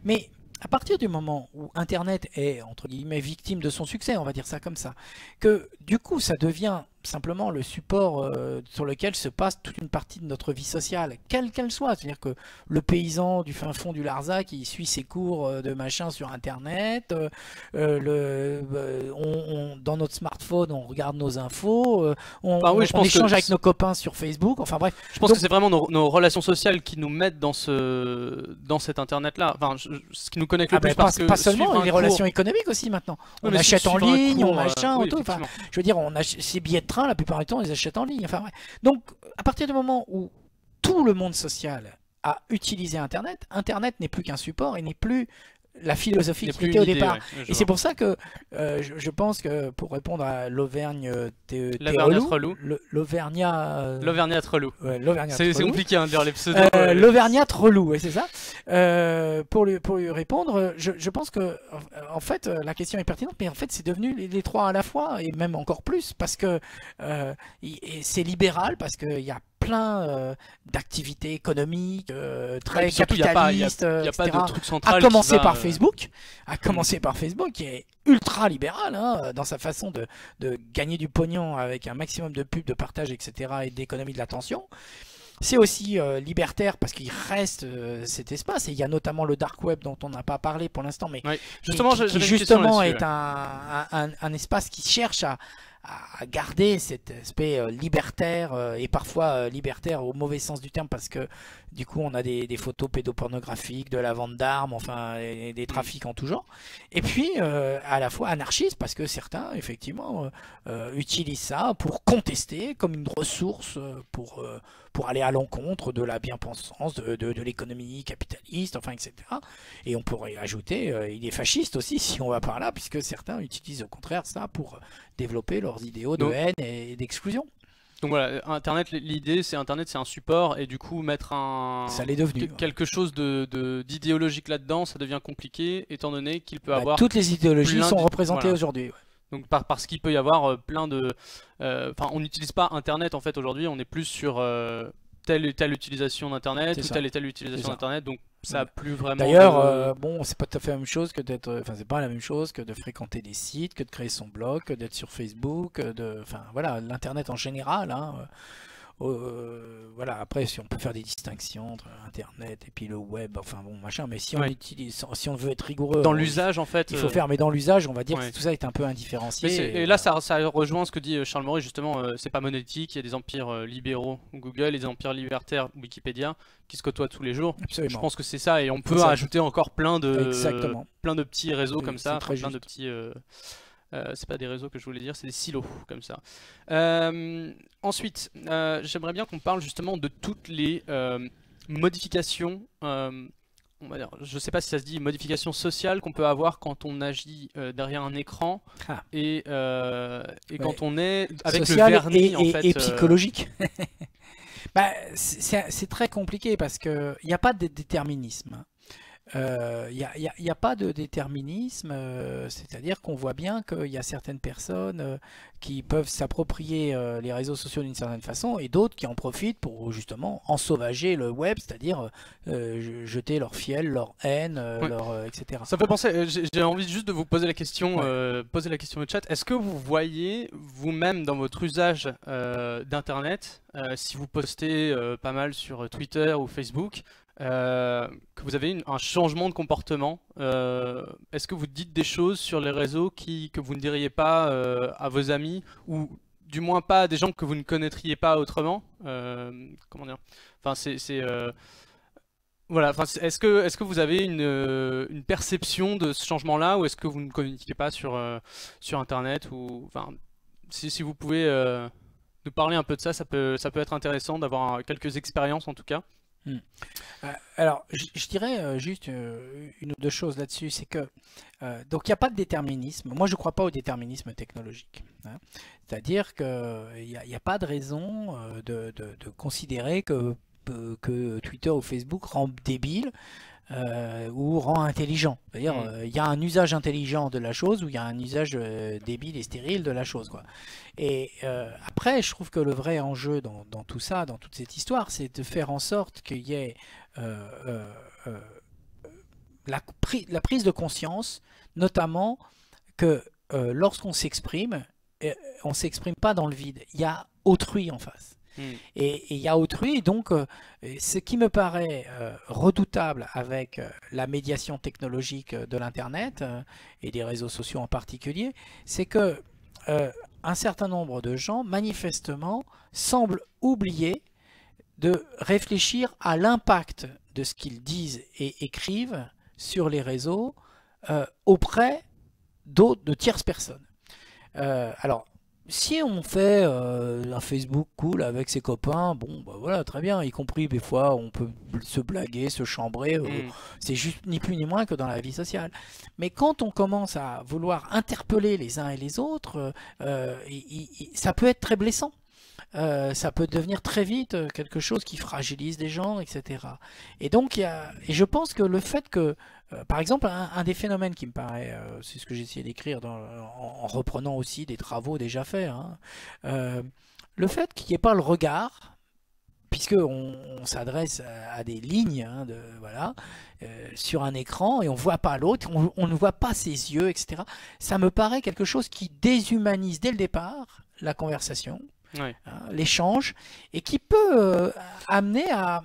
Mais à partir du moment où Internet est, entre guillemets, victime de son succès, on va dire ça comme ça, que du coup ça devient simplement le support sur lequel se passe toute une partie de notre vie sociale, quelle qu'elle soit. C'est-à-dire que le paysan du fin fond du Larzac, il suit ses cours de machin sur Internet, dans notre smartphone, on regarde nos infos, on échange avec nos copains sur Facebook, enfin bref. Je pense que c'est vraiment nos relations sociales qui nous mettent dans cet Internet-là, enfin, ce qui nous connecte le plus, parce que pas seulement, les relations économiques aussi maintenant. On achète en ligne, on machin, oui, tout. Enfin, je veux dire, on achète ses billets de train, la plupart du temps, on les achète en ligne. Enfin, ouais. Donc, à partir du moment où tout le monde social a utilisé Internet, Internet n'est plus qu'un support et n'est plus la philosophie qui était au départ. Ouais, et c'est pour ça que je pense que, pour répondre à l'Auvergnat Relou, c'est compliqué à dire les pseudos. L'Auvergnat Relou, ouais, c'est ça. Pour lui répondre, je pense que en fait la question est pertinente, mais en fait c'est devenu les trois à la fois et même encore plus parce que c'est libéral, parce qu'il y a plein d'activités économiques très capitalistes, il n'y a pas de truc central. À commencer par Facebook, qui est ultra libéral dans sa façon de gagner du pognon avec un maximum de pubs, de partage, etc. et d'économie de l'attention. C'est aussi libertaire parce qu'il reste cet espace, et il y a notamment le dark web dont on n'a pas parlé pour l'instant, mais justement, qui justement est un espace qui cherche à garder cet aspect libertaire et parfois libertaire au mauvais sens du terme, parce que du coup on a des photos pédopornographiques, de la vente d'armes, enfin et des trafics en tout genre, et puis à la fois anarchiste parce que certains effectivement utilisent ça pour contester comme une ressource pour aller à l'encontre de la bien-pensance de l'économie capitaliste, enfin etc. Et on pourrait ajouter il est fasciste aussi si on va par là, puisque certains utilisent au contraire ça pour développer leurs idéaux de haine et d'exclusion. Donc voilà, Internet, l'idée c'est Internet, c'est un support, et du coup mettre ça l'est devenu, quelque chose d'idéologique là-dedans, ça devient compliqué, étant donné qu'il peut avoir... Toutes les idéologies sont représentées aujourd'hui. Ouais. Donc parce qu'il peut y avoir plein de... Enfin, on n'utilise pas Internet en fait aujourd'hui, on est plus sur telle et telle utilisation d'Internet, ou telle et telle utilisation d'Internet, donc ça a plus vraiment... D'ailleurs, bon, c'est pas tout à fait la même chose que d'être... Enfin, c'est pas la même chose que de fréquenter des sites, que de créer son blog, que d'être sur Facebook, enfin, voilà, l'Internet en général, voilà, après si on peut faire des distinctions entre Internet et puis le web, enfin bon machin, mais si on utilise, si on veut être rigoureux dans l'usage en fait, il faut faire, mais dans l'usage on va dire que tout ça est un peu indifférencié. Et là ça rejoint ce que dit Charles Maury justement, c'est pas monolithique, il y a des empires libéraux Google et des empires libertaires Wikipédia qui se côtoient tous les jours. Absolument. Je pense que c'est ça, et on peut ajouter encore plein de petits réseaux comme ça, très plein de petits C'est pas des réseaux que je voulais dire, c'est des silos comme ça. Ensuite, j'aimerais bien qu'on parle justement de toutes les modifications, on va dire, je sais pas si ça se dit, modifications sociales qu'on peut avoir quand on agit derrière un écran et quand on est avec social le vernis en fait, et psychologique. Bah, c'est très compliqué parce qu'il n'y a pas de déterminisme. Il n'y a pas de déterminisme, c'est-à-dire qu'on voit bien qu'il y a certaines personnes qui peuvent s'approprier les réseaux sociaux d'une certaine façon et d'autres qui en profitent pour justement ensauvager le web, c'est-à-dire jeter leur fiel, leur haine, etc. Ça me fait penser, j'ai envie juste de vous poser la question, poser la question au chat. Est-ce que vous voyez vous-même dans votre usage d'Internet, si vous postez pas mal sur Twitter ou Facebook, que vous avez un changement de comportement? Est-ce que vous dites des choses sur les réseaux que vous ne diriez pas à vos amis, ou du moins pas à des gens que vous ne connaîtriez pas autrement? Comment dire? Enfin, voilà. Enfin, est-ce que vous avez une perception de ce changement-là, ou est-ce que vous ne communiquez pas sur Internet, ou enfin, si vous pouvez nous parler un peu de ça, ça peut être intéressant d'avoir quelques expériences en tout cas. Alors, je dirais juste une ou deux choses là-dessus, c'est que donc il n'y a pas de déterminisme. Moi, je ne crois pas au déterminisme technologique, hein. C'est-à-dire qu'il n'y a pas de raison de considérer que Twitter ou Facebook rend débile ou rend intelligent. C'est-à-dire, il y a un usage intelligent de la chose ou il y a un usage débile et stérile de la chose, quoi. Et après, je trouve que le vrai enjeu dans tout ça, dans toute cette histoire, c'est de faire en sorte qu'il y ait la prise de conscience, notamment que lorsqu'on s'exprime, on ne s'exprime pas dans le vide. Il y a autrui en face. Et il y a autrui, donc ce qui me paraît redoutable avec la médiation technologique de l'Internet et des réseaux sociaux en particulier, c'est que un certain nombre de gens, manifestement, semblent oublier de réfléchir à l'impact de ce qu'ils disent et écrivent sur les réseaux auprès de tierces personnes. Alors, si on fait un Facebook cool avec ses copains, bon, bah voilà, très bien, y compris des fois on peut se blaguer, se chambrer, c'est juste ni plus ni moins que dans la vie sociale. Mais quand on commence à vouloir interpeller les uns et les autres, ça peut être très blessant. Ça peut devenir très vite quelque chose qui fragilise des gens, etc. Et donc, et je pense que le fait que, par exemple, un des phénomènes qui me paraît, c'est ce que j'ai essayé d'écrire en reprenant aussi des travaux déjà faits, hein, le fait qu'il n'y ait pas le regard, puisqu'on s'adresse à des lignes, hein, voilà, sur un écran et on ne voit pas l'autre, on ne voit pas ses yeux, etc. Ça me paraît quelque chose qui déshumanise dès le départ la conversation. Ouais. L'échange, et qui peut amener à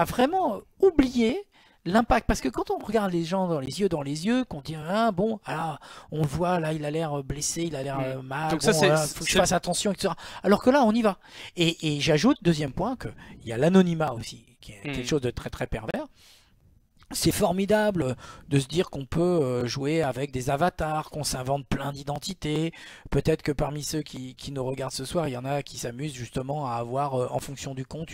vraiment oublier l'impact, parce que quand on regarde les gens dans les yeux, qu'on dit ah, bon, alors on le voit là, il a l'air blessé, il a l'air mal, donc bon, faut que je fasse attention, etc. Alors que là on y va, et j'ajoute, deuxième point, qu'il y a l'anonymat aussi, qui est quelque chose de très très pervers. C'est formidable de se dire qu'on peut jouer avec des avatars, qu'on s'invente plein d'identités. Peut-être que parmi ceux qui nous regardent ce soir, il y en a qui s'amusent justement à avoir, en fonction du compte,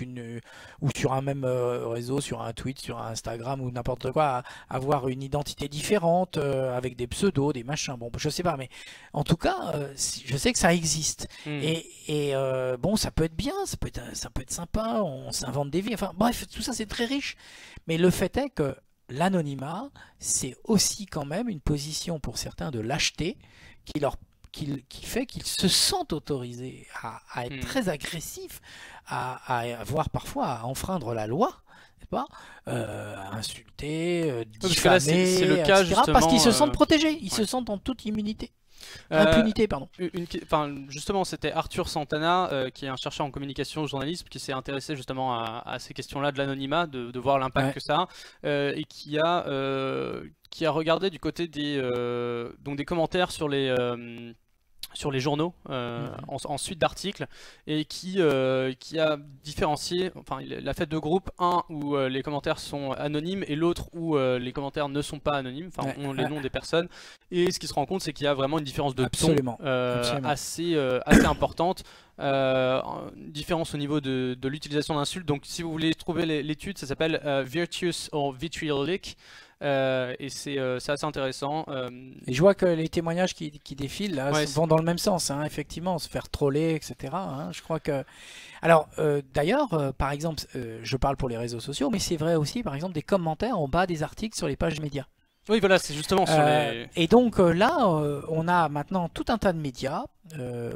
ou sur un même réseau, sur un tweet, sur un Instagram ou n'importe quoi, avoir une identité différente, avec des pseudos, des machins. Bon, je sais pas, mais en tout cas, je sais que ça existe. Et bon, ça peut être bien, ça peut être sympa, on s'invente des vies. Enfin bref, tout ça c'est très riche. Mais le fait est que l'anonymat, c'est aussi quand même une position pour certains de lâcheté qui fait qu'ils se sentent autorisés à être très agressifs, voire parfois à enfreindre la loi, pas, à insulter, diffamer, c'est le cas, etc. Parce qu'ils se sentent protégés, ils se sentent en toute immunité. Impunité, pardon. Justement, c'était Arthur Santana, qui est un chercheur en communication, journalisme, qui s'est intéressé justement à ces questions-là de l'anonymat, de voir l'impact que ça a, et qui a regardé du côté des commentaires sur les sur les journaux en suite d'articles et qui a différencié, enfin il a fait deux groupes, un où les commentaires sont anonymes et l'autre où les commentaires ne sont pas anonymes, enfin ont les noms des personnes, et ce qui se rend compte c'est qu'il y a vraiment une différence de ton assez importante, différence au niveau de l'utilisation d'insultes. Donc si vous voulez trouver l'étude, ça s'appelle Virtuous or Vitriolic. Et c'est assez intéressant. Et je vois que les témoignages qui défilent là vont dans le même sens, hein, effectivement, se faire troller, etc. Hein, je crois que. Alors, d'ailleurs, par exemple, je parle pour les réseaux sociaux, mais c'est vrai aussi, par exemple, des commentaires en bas des articles sur les pages médias. Oui, voilà, c'est justement sur les... Et donc là, on a maintenant tout un tas de médias,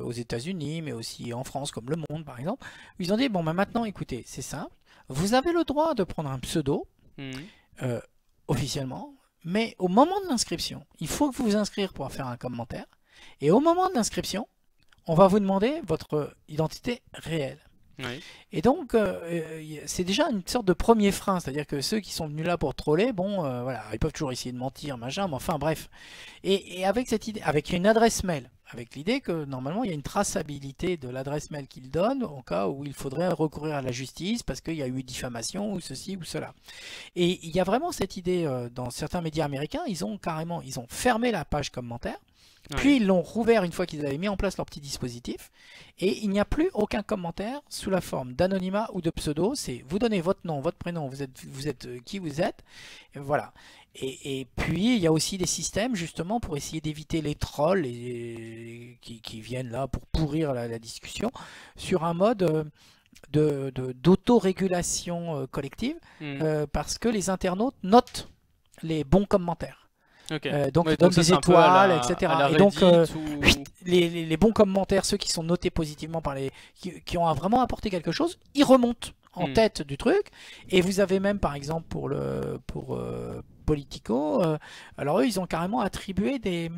aux États-Unis, mais aussi en France, comme Le Monde, par exemple, où ils ont dit, bon, bah, maintenant, écoutez, c'est simple, vous avez le droit de prendre un pseudo, officiellement, mais au moment de l'inscription, il faut que vous vous inscrire pour faire un commentaire, et au moment de l'inscription, on va vous demander votre identité réelle. Oui. Et donc, c'est déjà une sorte de premier frein, c'est-à-dire que ceux qui sont venus là pour troller, bon, voilà, ils peuvent toujours essayer de mentir, machin, mais enfin, bref. Et avec cette idée, avec une adresse mail, avec l'idée que normalement il y a une traçabilité de l'adresse mail qu'ils donnent au cas où il faudrait recourir à la justice parce qu'il y a eu diffamation ou ceci ou cela. Et il y a vraiment cette idée dans certains médias américains, ils ont fermé la page commentaire. Puis ils l'ont rouvert une fois qu'ils avaient mis en place leur petit dispositif, et il n'y a plus aucun commentaire sous la forme d'anonymat ou de pseudo. C'est vous donnez votre nom, votre prénom, vous êtes qui vous êtes, et voilà. Et puis il y a aussi des systèmes justement pour essayer d'éviter les trolls qui viennent là pour pourrir la discussion sur un mode d'autorégulation collective, parce que les internautes notent les bons commentaires. Okay. Donc ils donnent des étoiles, etc. Et donc les bons commentaires, ceux qui sont notés positivement par qui ont vraiment apporté quelque chose, ils remontent en tête du truc. Et vous avez même par exemple pour Politico, alors eux ils ont carrément attribué des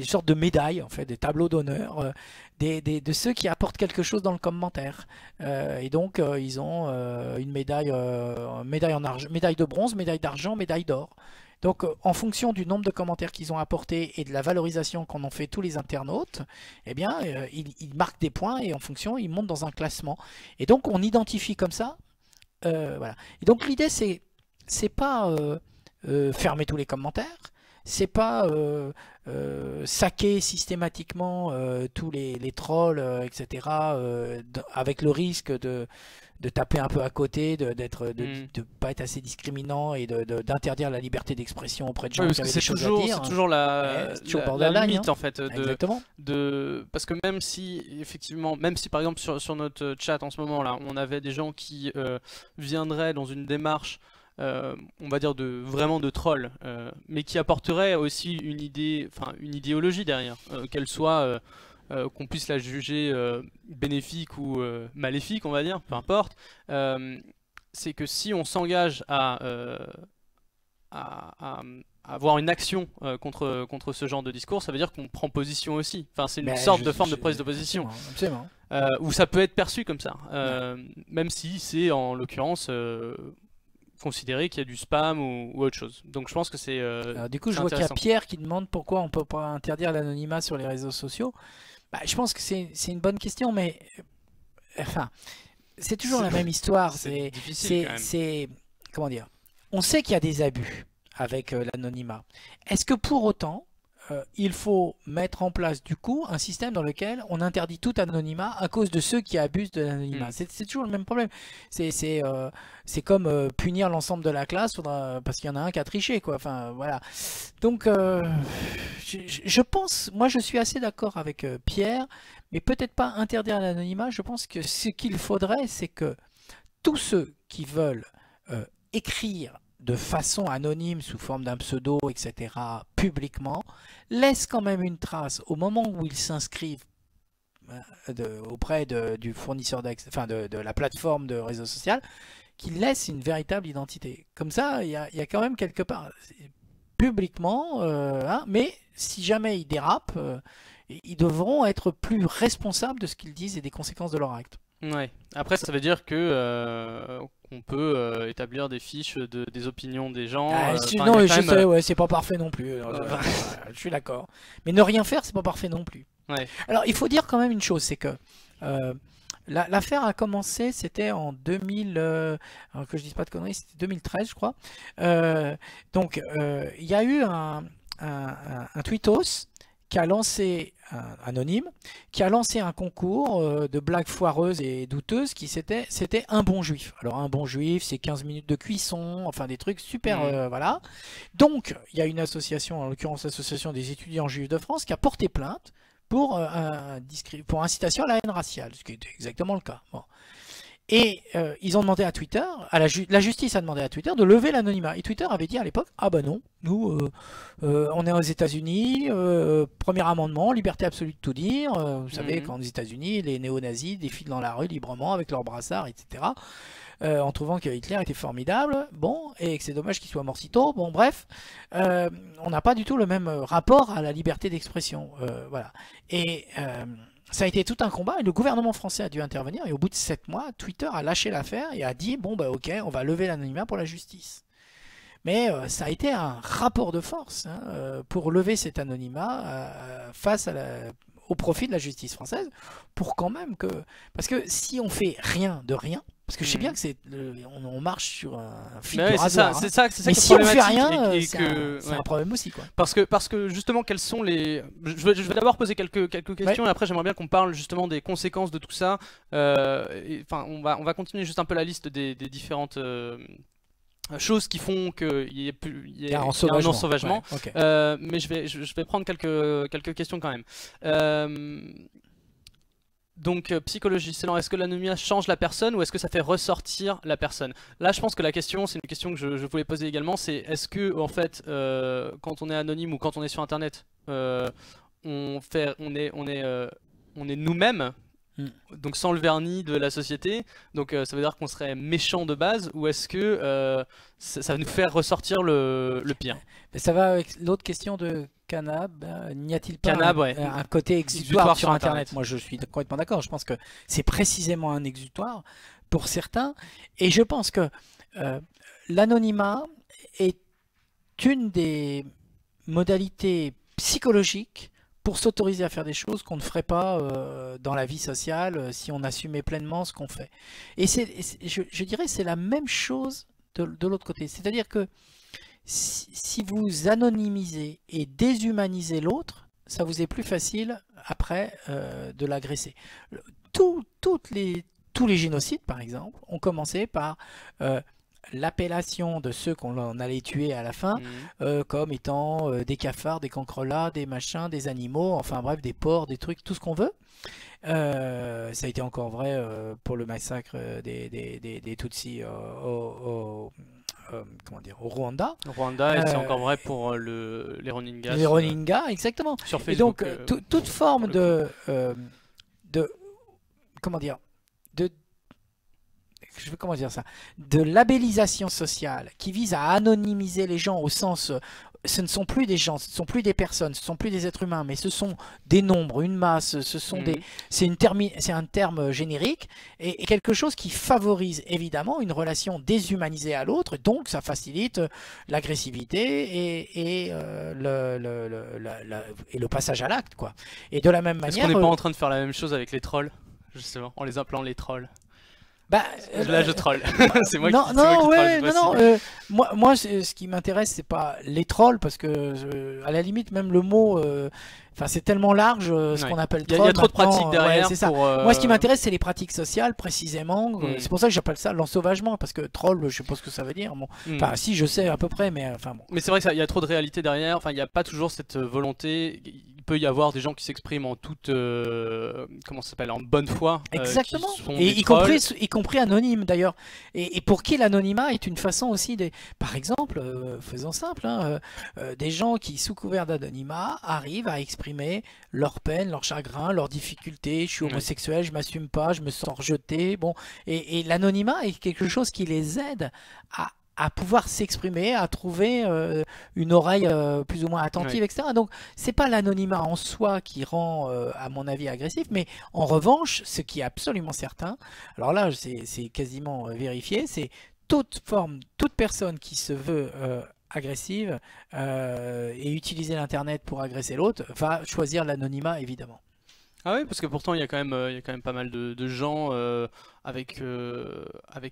sortes de médailles, en fait, des tableaux d'honneur de ceux qui apportent quelque chose dans le commentaire. Et donc ils ont une médaille en argent, médaille de bronze, médaille d'argent, médaille d'or. Donc en fonction du nombre de commentaires qu'ils ont apportés et de la valorisation qu'en ont fait tous les internautes, eh bien ils marquent des points et en fonction ils montent dans un classement. Et donc on identifie comme ça, voilà. Et donc l'idée c'est pas fermer tous les commentaires, c'est pas saquer systématiquement tous les trolls, etc. Avec le risque de taper un peu à côté, de pas être assez discriminant et d'interdire la liberté d'expression auprès de gens qui avaient des choses à dire. C'est toujours la limite, hein. En fait. Exactement. Parce que même si par exemple sur notre chat en ce moment là, on avait des gens qui viendraient dans une démarche on va dire vraiment de troll, mais qui apporterait aussi une idéologie derrière, qu'elle soit qu'on puisse la juger bénéfique ou maléfique, on va dire, peu importe. C'est que si on s'engage à avoir une action contre ce genre de discours, ça veut dire qu'on prend position aussi. Enfin, c'est une sorte de forme de prise de position. Absolument. Où ça peut être perçu comme ça, même si c'est en l'occurrence considérer qu'il y a du spam ou autre chose. Donc je pense que c'est du coup, je vois qu'il y a Pierre qui demande pourquoi on peut pas interdire l'anonymat sur les réseaux sociaux. Bah, je pense que c'est une bonne question, mais enfin, c'est toujours la même histoire. C'est comment dire, on sait qu'il y a des abus avec l'anonymat. Est-ce que pour autant il faut mettre en place du coup un système dans lequel on interdit tout anonymat à cause de ceux qui abusent de l'anonymat? C'est toujours le même problème. C'est comme punir l'ensemble de la classe parce qu'il y en a un qui a triché, quoi. Enfin voilà. Donc je pense, moi je suis assez d'accord avec Pierre, mais peut-être pas interdire l'anonymat. Je pense que ce qu'il faudrait, c'est que tous ceux qui veulent écrire de façon anonyme, sous forme d'un pseudo, etc., publiquement, laisse quand même une trace au moment où ils s'inscrivent auprès du fournisseur d'accès, de la plateforme de réseau social, qu'ils laissent une véritable identité. Comme ça, il y a quand même quelque part, publiquement, mais si jamais ils dérapent, ils devront être plus responsables de ce qu'ils disent et des conséquences de leur acte. Ouais. Après, ça veut dire que on peut établir des fiches des opinions des gens. Non, je sais, ouais, c'est pas parfait non plus. Je suis d'accord. Mais ne rien faire, c'est pas parfait non plus. Ouais. Alors, il faut dire quand même une chose, c'est que l'affaire a commencé, c'était en 2000, alors que je dise pas de conneries, c'était 2013, je crois. Donc, il y a eu un tweetos qui a lancé, anonyme, qui a lancé un concours de blagues foireuses et douteuses c'était un bon juif. Alors un bon juif, c'est 15 minutes de cuisson, enfin des trucs super, voilà. Donc il y a une association, en l'occurrence l'association des étudiants juifs de France, qui a porté plainte pour incitation à la haine raciale, ce qui est exactement le cas. Bon. Et ils ont demandé à Twitter, la justice a demandé à Twitter de lever l'anonymat. Et Twitter avait dit à l'époque, ah ben non, nous on est aux États-Unis, premier amendement, liberté absolue de tout dire. Vous savez qu'aux États-Unis, les néo-nazis défilent dans la rue librement avec leurs brassards, etc. En trouvant que Hitler était formidable, bon, et que c'est dommage qu'il soit mort si tôt. Bon, bref, on n'a pas du tout le même rapport à la liberté d'expression, voilà. Et ça a été tout un combat et le gouvernement français a dû intervenir et au bout de 7 mois, Twitter a lâché l'affaire et a dit bon bah ok, on va lever l'anonymat pour la justice. Mais ça a été un rapport de force pour lever cet anonymat face au profit de la justice française pour quand même que... Parce que si on fait rien de rien, parce que je sais bien que on marche sur un fil de rasoir. C'est ça mais si on fait rien, c'est un problème aussi, quoi. Parce que justement, quels sont les... Je vais d'abord poser quelques questions et après j'aimerais bien qu'on parle justement des conséquences de tout ça. Enfin, on va continuer juste un peu la liste des différentes... choses qui font qu'il y ait un ensauvagement. Ouais, okay. Mais je vais prendre quelques questions quand même. Donc psychologie, c'est est-ce que l'anonymat change la personne ou est-ce que ça fait ressortir la personne? Là je pense que la question, c'est une question que je voulais poser également, c'est est-ce que en fait quand on est anonyme ou quand on est sur internet on est nous-mêmes, donc sans le vernis de la société, donc ça veut dire qu'on serait méchant de base, ou est-ce que ça va nous faire ressortir le pire? Mais ça va avec l'autre question de Canab, n'y a-t-il pas un côté exutoire sur Internet? Moi je suis complètement d'accord, je pense que c'est précisément un exutoire pour certains, et je pense que l'anonymat est une des modalités psychologiques pour s'autoriser à faire des choses qu'on ne ferait pas dans la vie sociale si on assumait pleinement ce qu'on fait. Et je dirais c'est la même chose de l'autre côté. C'est-à-dire que si vous anonymisez et déshumanisez l'autre, ça vous est plus facile après de l'agresser. Tous les génocides, par exemple, ont commencé par... l'appellation de ceux qu'on allait tuer à la fin comme étant des cafards, des cancrelats, des machins, des animaux, enfin bref, des porcs, des trucs, tout ce qu'on veut. Ça a été encore vrai pour le massacre des Tutsis comment dire, au Rwanda. Au Rwanda, et c'est encore vrai pour les Rohingyas. Les Rohingyas, exactement. Sur Facebook. Et donc, toute forme de comment dire, comment dire ça, de labellisation sociale qui vise à anonymiser les gens au sens, ce ne sont plus des gens, ce ne sont plus des personnes, ce ne sont plus des êtres humains, mais ce sont des nombres, une masse, ce sont c'est un terme générique et quelque chose qui favorise évidemment une relation déshumanisée à l'autre, donc ça facilite l'agressivité et le passage à l'acte, quoi. Et de la même manière... Est-ce qu'on n'est pas en train de faire la même chose avec les trolls, justement, en les appelant les trolls? Bah, là je troll. C'est moi non, qui troll. Moi ce qui m'intéresse c'est pas les trolls parce que à la limite même le mot enfin c'est tellement large ce qu'on appelle troll. Il y a trop de pratiques derrière. C'est ça. Moi ce qui m'intéresse c'est les pratiques sociales précisément. C'est pour ça que j'appelle ça l'ensauvagement parce que troll je sais pas ce que ça veut dire. Bon. Enfin si je sais à peu près mais enfin bon. Mais c'est vrai qu'il y a trop de réalité derrière. Enfin il n'y a pas toujours cette volonté. Il peut y avoir des gens qui s'expriment en toute comment ça s'appelle, en bonne foi. Exactement. Et y compris anonyme d'ailleurs. Et pour qui l'anonymat est une façon aussi de... Par exemple, faisons simple, des gens qui sous couvert d'anonymat arrivent à exprimer leur peine, leur chagrin, leurs difficultés. Je suis homosexuel, je m'assume pas, je me sens rejeté. Bon, et l'anonymat est quelque chose qui les aide à pouvoir s'exprimer, à trouver une oreille plus ou moins attentive, etc. Donc, c'est pas l'anonymat en soi qui rend, à mon avis, agressif, mais en revanche, ce qui est absolument certain, alors là, c'est quasiment vérifié, c'est toute personne qui se veut agressive et utiliser l'Internet pour agresser l'autre, va choisir l'anonymat, évidemment. Ah oui, parce que pourtant il y a quand même pas mal de gens avec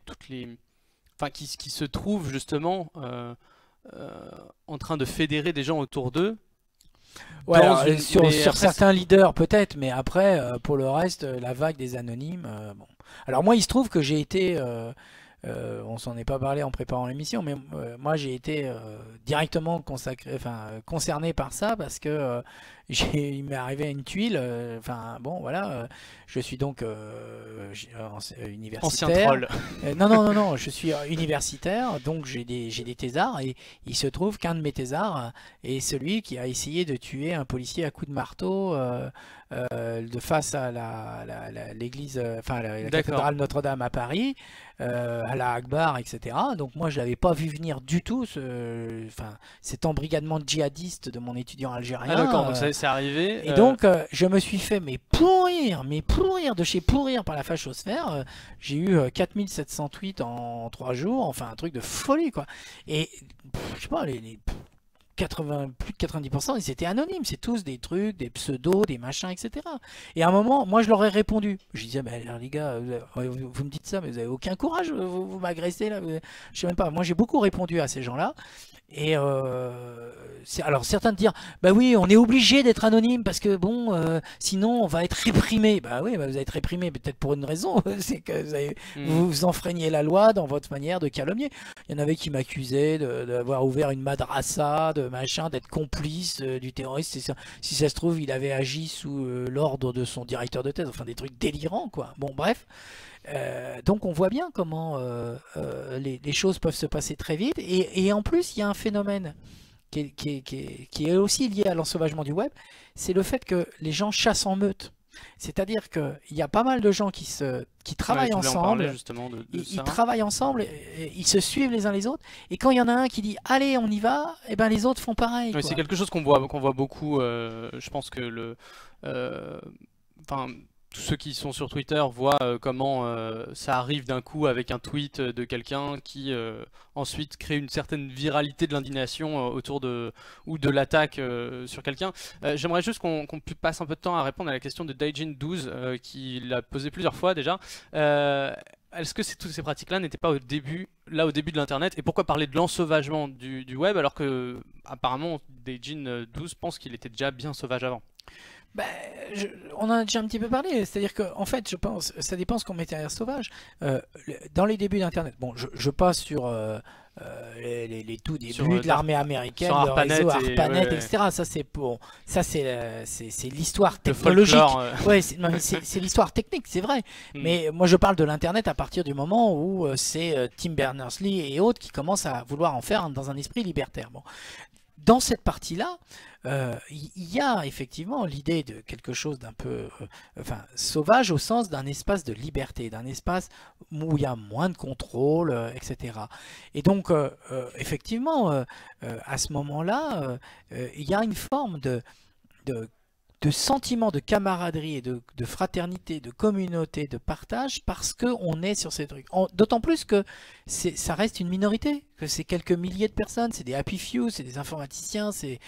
toutes les, enfin qui se trouvent justement en train de fédérer des gens autour d'eux Ouais, dans alors, une. Mais sur après, certains leaders peut-être, mais après, pour le reste, la vague des anonymes, bon. Alors moi, il se trouve que j'ai été, on s'en est pas parlé en préparant l'émission, mais moi j'ai été directement consacré, enfin, concerné par ça parce que il m'est arrivé une tuile. Enfin bon, voilà, je suis donc ancien universitaire. troll. Non, je suis universitaire, donc j'ai des thésards et il se trouve qu'un de mes thésards est celui qui a essayé de tuer un policier à coups de marteau de face à l'église, enfin la D'accord. cathédrale Notre-Dame à Paris, à la Akbar, etc. Donc moi je l'avais pas vu venir du tout, enfin, cet embrigadement djihadiste de mon étudiant Ah d'accord, algérien. donc ça c'est arrivé. Et donc, je me suis fait mais pourrir de chez pourrir par la fachosphère. J'ai eu 4700 tweets en 3 jours, enfin un truc de folie quoi. Et je sais pas, plus de 90%, ils étaient anonymes, c'est tous des trucs, des pseudos, des machins, etc. Et à un moment, moi je leur ai répondu. Je disais, bah, alors, les gars, vous me dites ça, mais vous avez aucun courage, vous m'agressez là. Je sais même pas. Moi j'ai beaucoup répondu à ces gens-là. Et alors certains de dire, bah oui, on est obligé d'être anonyme parce que bon, sinon on va être réprimé. Bah oui, bah, vous allez être réprimé peut-être pour une raison, c'est que vous enfreignez la loi dans votre manière de calomnier. Il y en avait qui m'accusaient d'avoir ouvert une madrasa, de machin, d'être complice du terroriste. Si ça se trouve, il avait agi sous l'ordre de son directeur de thèse. Enfin, des trucs délirants, quoi. Bon, bref. Donc on voit bien comment les choses peuvent se passer très vite. Et en plus, il y a un phénomène qui est aussi lié à l'ensauvagement du web. C'est le fait que les gens chassent en meute. C'est-à-dire qu'il y a pas mal de gens qui Ouais, travaillent je voulais en parler ensemble. justement de Ils ça. travaillent ensemble, ils se suivent les uns les autres, et quand il y en a un qui dit allez on y va, et ben les autres font pareil Ouais, c'est quoi. quelque chose qu'on voit beaucoup. Je pense que euh, enfin, tous ceux qui sont sur Twitter voient comment ça arrive d'un coup avec un tweet de quelqu'un qui ensuite crée une certaine viralité de l'indignation autour de ou de l'attaque sur quelqu'un. J'aimerais juste qu'on passe un peu de temps à répondre à la question de Daijin12 qui l'a posé plusieurs fois déjà. Est-ce que toutes ces pratiques-là n'étaient pas au début de l'internet, et pourquoi parler de l'ensauvagement du web alors que apparemment Daijin12 pense qu'il était déjà bien sauvage avant? Ben, on en a déjà un petit peu parlé, c'est-à-dire que en fait je pense, ça dépend ce qu'on met derrière sauvage. Dans les débuts d'internet, bon je passe sur les tout débuts Sur de l'armée américaine, sur le réseau ARPANET ARPANET, ouais, etc. Ça c'est pour, ça c'est l'histoire le technologique. folklore. Ouais, non, mais c'est l'histoire technique, c'est vrai. Mais moi je parle de l'internet à partir du moment où c'est Tim Berners-Lee et autres qui commencent à vouloir en faire dans un esprit libertaire. Bon. Dans cette partie-là, il y a effectivement l'idée de quelque chose d'un peu enfin, sauvage au sens d'un espace de liberté, d'un espace où il y a moins de contrôle, etc. Et donc, effectivement, à ce moment-là, il y a une forme de de sentiment de camaraderie et de fraternité, de communauté, de partage, parce qu'on est sur ces trucs. D'autant plus que ça reste une minorité, que c'est quelques milliers de personnes, c'est des happy few, c'est des informaticiens, c'est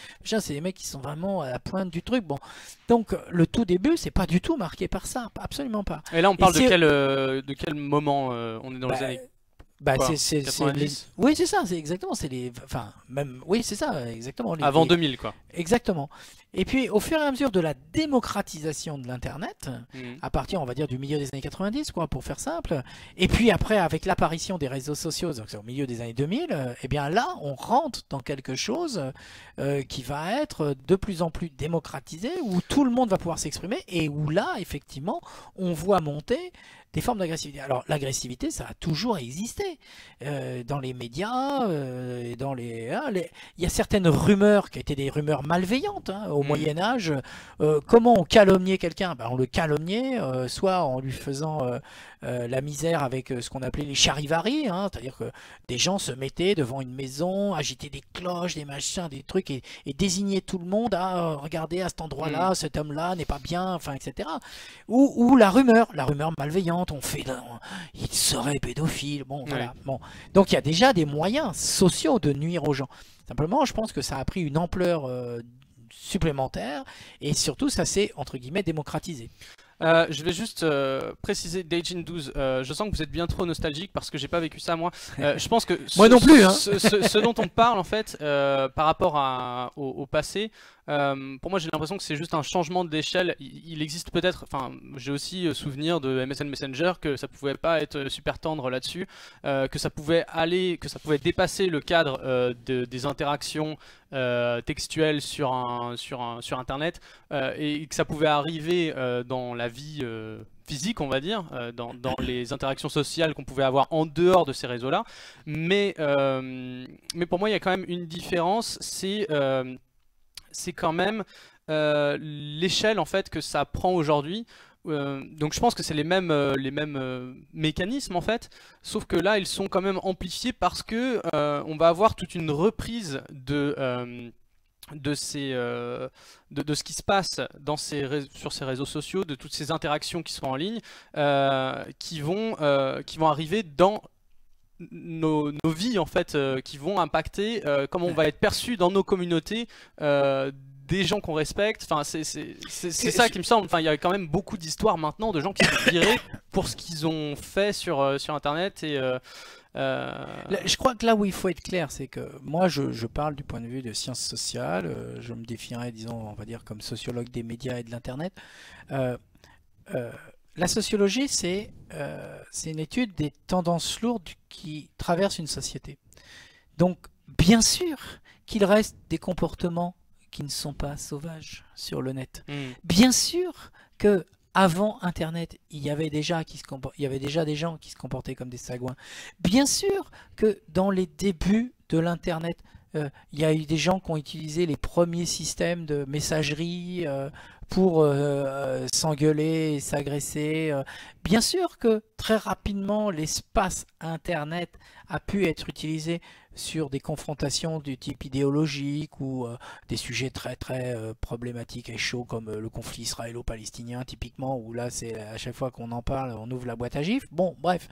des mecs qui sont vraiment à la pointe du truc. Bon, donc le tout début, c'est pas du tout marqué par ça, absolument pas. Et là, on Et parle de quel moment on est dans les bah, années bah quoi, c'est 90? oui c'est ça, c'est exactement, c'est les, enfin même oui c'est ça exactement Avant 2000, quoi. exactement. Et puis au fur et à mesure de la démocratisation de l'internet, Mhm. à partir on va dire du milieu des années 90 quoi pour faire simple, et puis après avec l'apparition des réseaux sociaux, donc c'est au milieu des années 2000, et bien là on rentre dans quelque chose qui va être de plus en plus démocratisé, où tout le monde va pouvoir s'exprimer, et où là effectivement on voit monter des formes d'agressivité. Alors l'agressivité, ça a toujours existé dans les médias, dans il y a certaines rumeurs qui étaient des rumeurs malveillantes au Moyen Âge. Comment on calomniait quelqu'un? Ben, on le calomniait soit en lui faisant la misère avec ce qu'on appelait les charivaris, c'est-à-dire que des gens se mettaient devant une maison, agitaient des cloches, des machins, des trucs, et désignaient tout le monde à regarder à cet endroit-là, cet homme-là n'est pas bien, enfin, etc. Ou la rumeur malveillante, il serait pédophile, bon, voilà. Bon. Donc il y a déjà des moyens sociaux de nuire aux gens. Simplement, je pense que ça a pris une ampleur supplémentaire, et surtout ça s'est entre guillemets démocratisé. Je vais juste préciser, Dejin12, je sens que vous êtes bien trop nostalgique parce que j'ai pas vécu ça moi. Je pense que moi non plus, hein. Ce dont on parle en fait par rapport au passé, pour moi j'ai l'impression que c'est juste un changement d'échelle. Il existe peut-être, enfin j'ai aussi souvenir de MSN Messenger que ça pouvait pas être super tendre là-dessus, que ça pouvait dépasser le cadre des interactions textuelles sur internet, et que ça pouvait arriver dans la vie physique, on va dire, dans les interactions sociales qu'on pouvait avoir en dehors de ces réseaux-là. Mais pour moi, il y a quand même une différence, c'est quand même l'échelle en fait que ça prend aujourd'hui. Donc je pense que c'est les mêmes mécanismes en fait, sauf que là ils sont quand même amplifiés parce que on va avoir toute une reprise de ce qui se passe sur ces réseaux sociaux, de toutes ces interactions qui sont en ligne, qui vont arriver dans nos vies en fait, qui vont impacter comment on va être perçu dans nos communautés, des gens qu'on respecte. Enfin, c'est ça qui me semble. Enfin, il y a quand même beaucoup d'histoires maintenant de gens qui sont virés pour ce qu'ils ont fait sur Internet et je crois que là où il faut être clair, c'est que moi je parle du point de vue de sciences sociales, je me définirais, disons, on va dire comme sociologue des médias et de l'internet. La sociologie, c'est une étude des tendances lourdes qui traversent une société. Donc, bien sûr qu'il reste des comportements qui ne sont pas sauvages sur le net. Bien sûr que avant Internet, il y avait déjà des gens qui se comportaient comme des sagouins. Bien sûr que dans les débuts de l'Internet, il y a eu des gens qui ont utilisé les premiers systèmes de messagerie pour s'engueuler et s'agresser. Bien sûr que très rapidement, l'espace Internet a pu être utilisé sur des confrontations du type idéologique ou des sujets très très problématiques et chauds comme le conflit israélo-palestinien typiquement, où là c'est à chaque fois qu'on en parle on ouvre la boîte à gifles. Bon bref,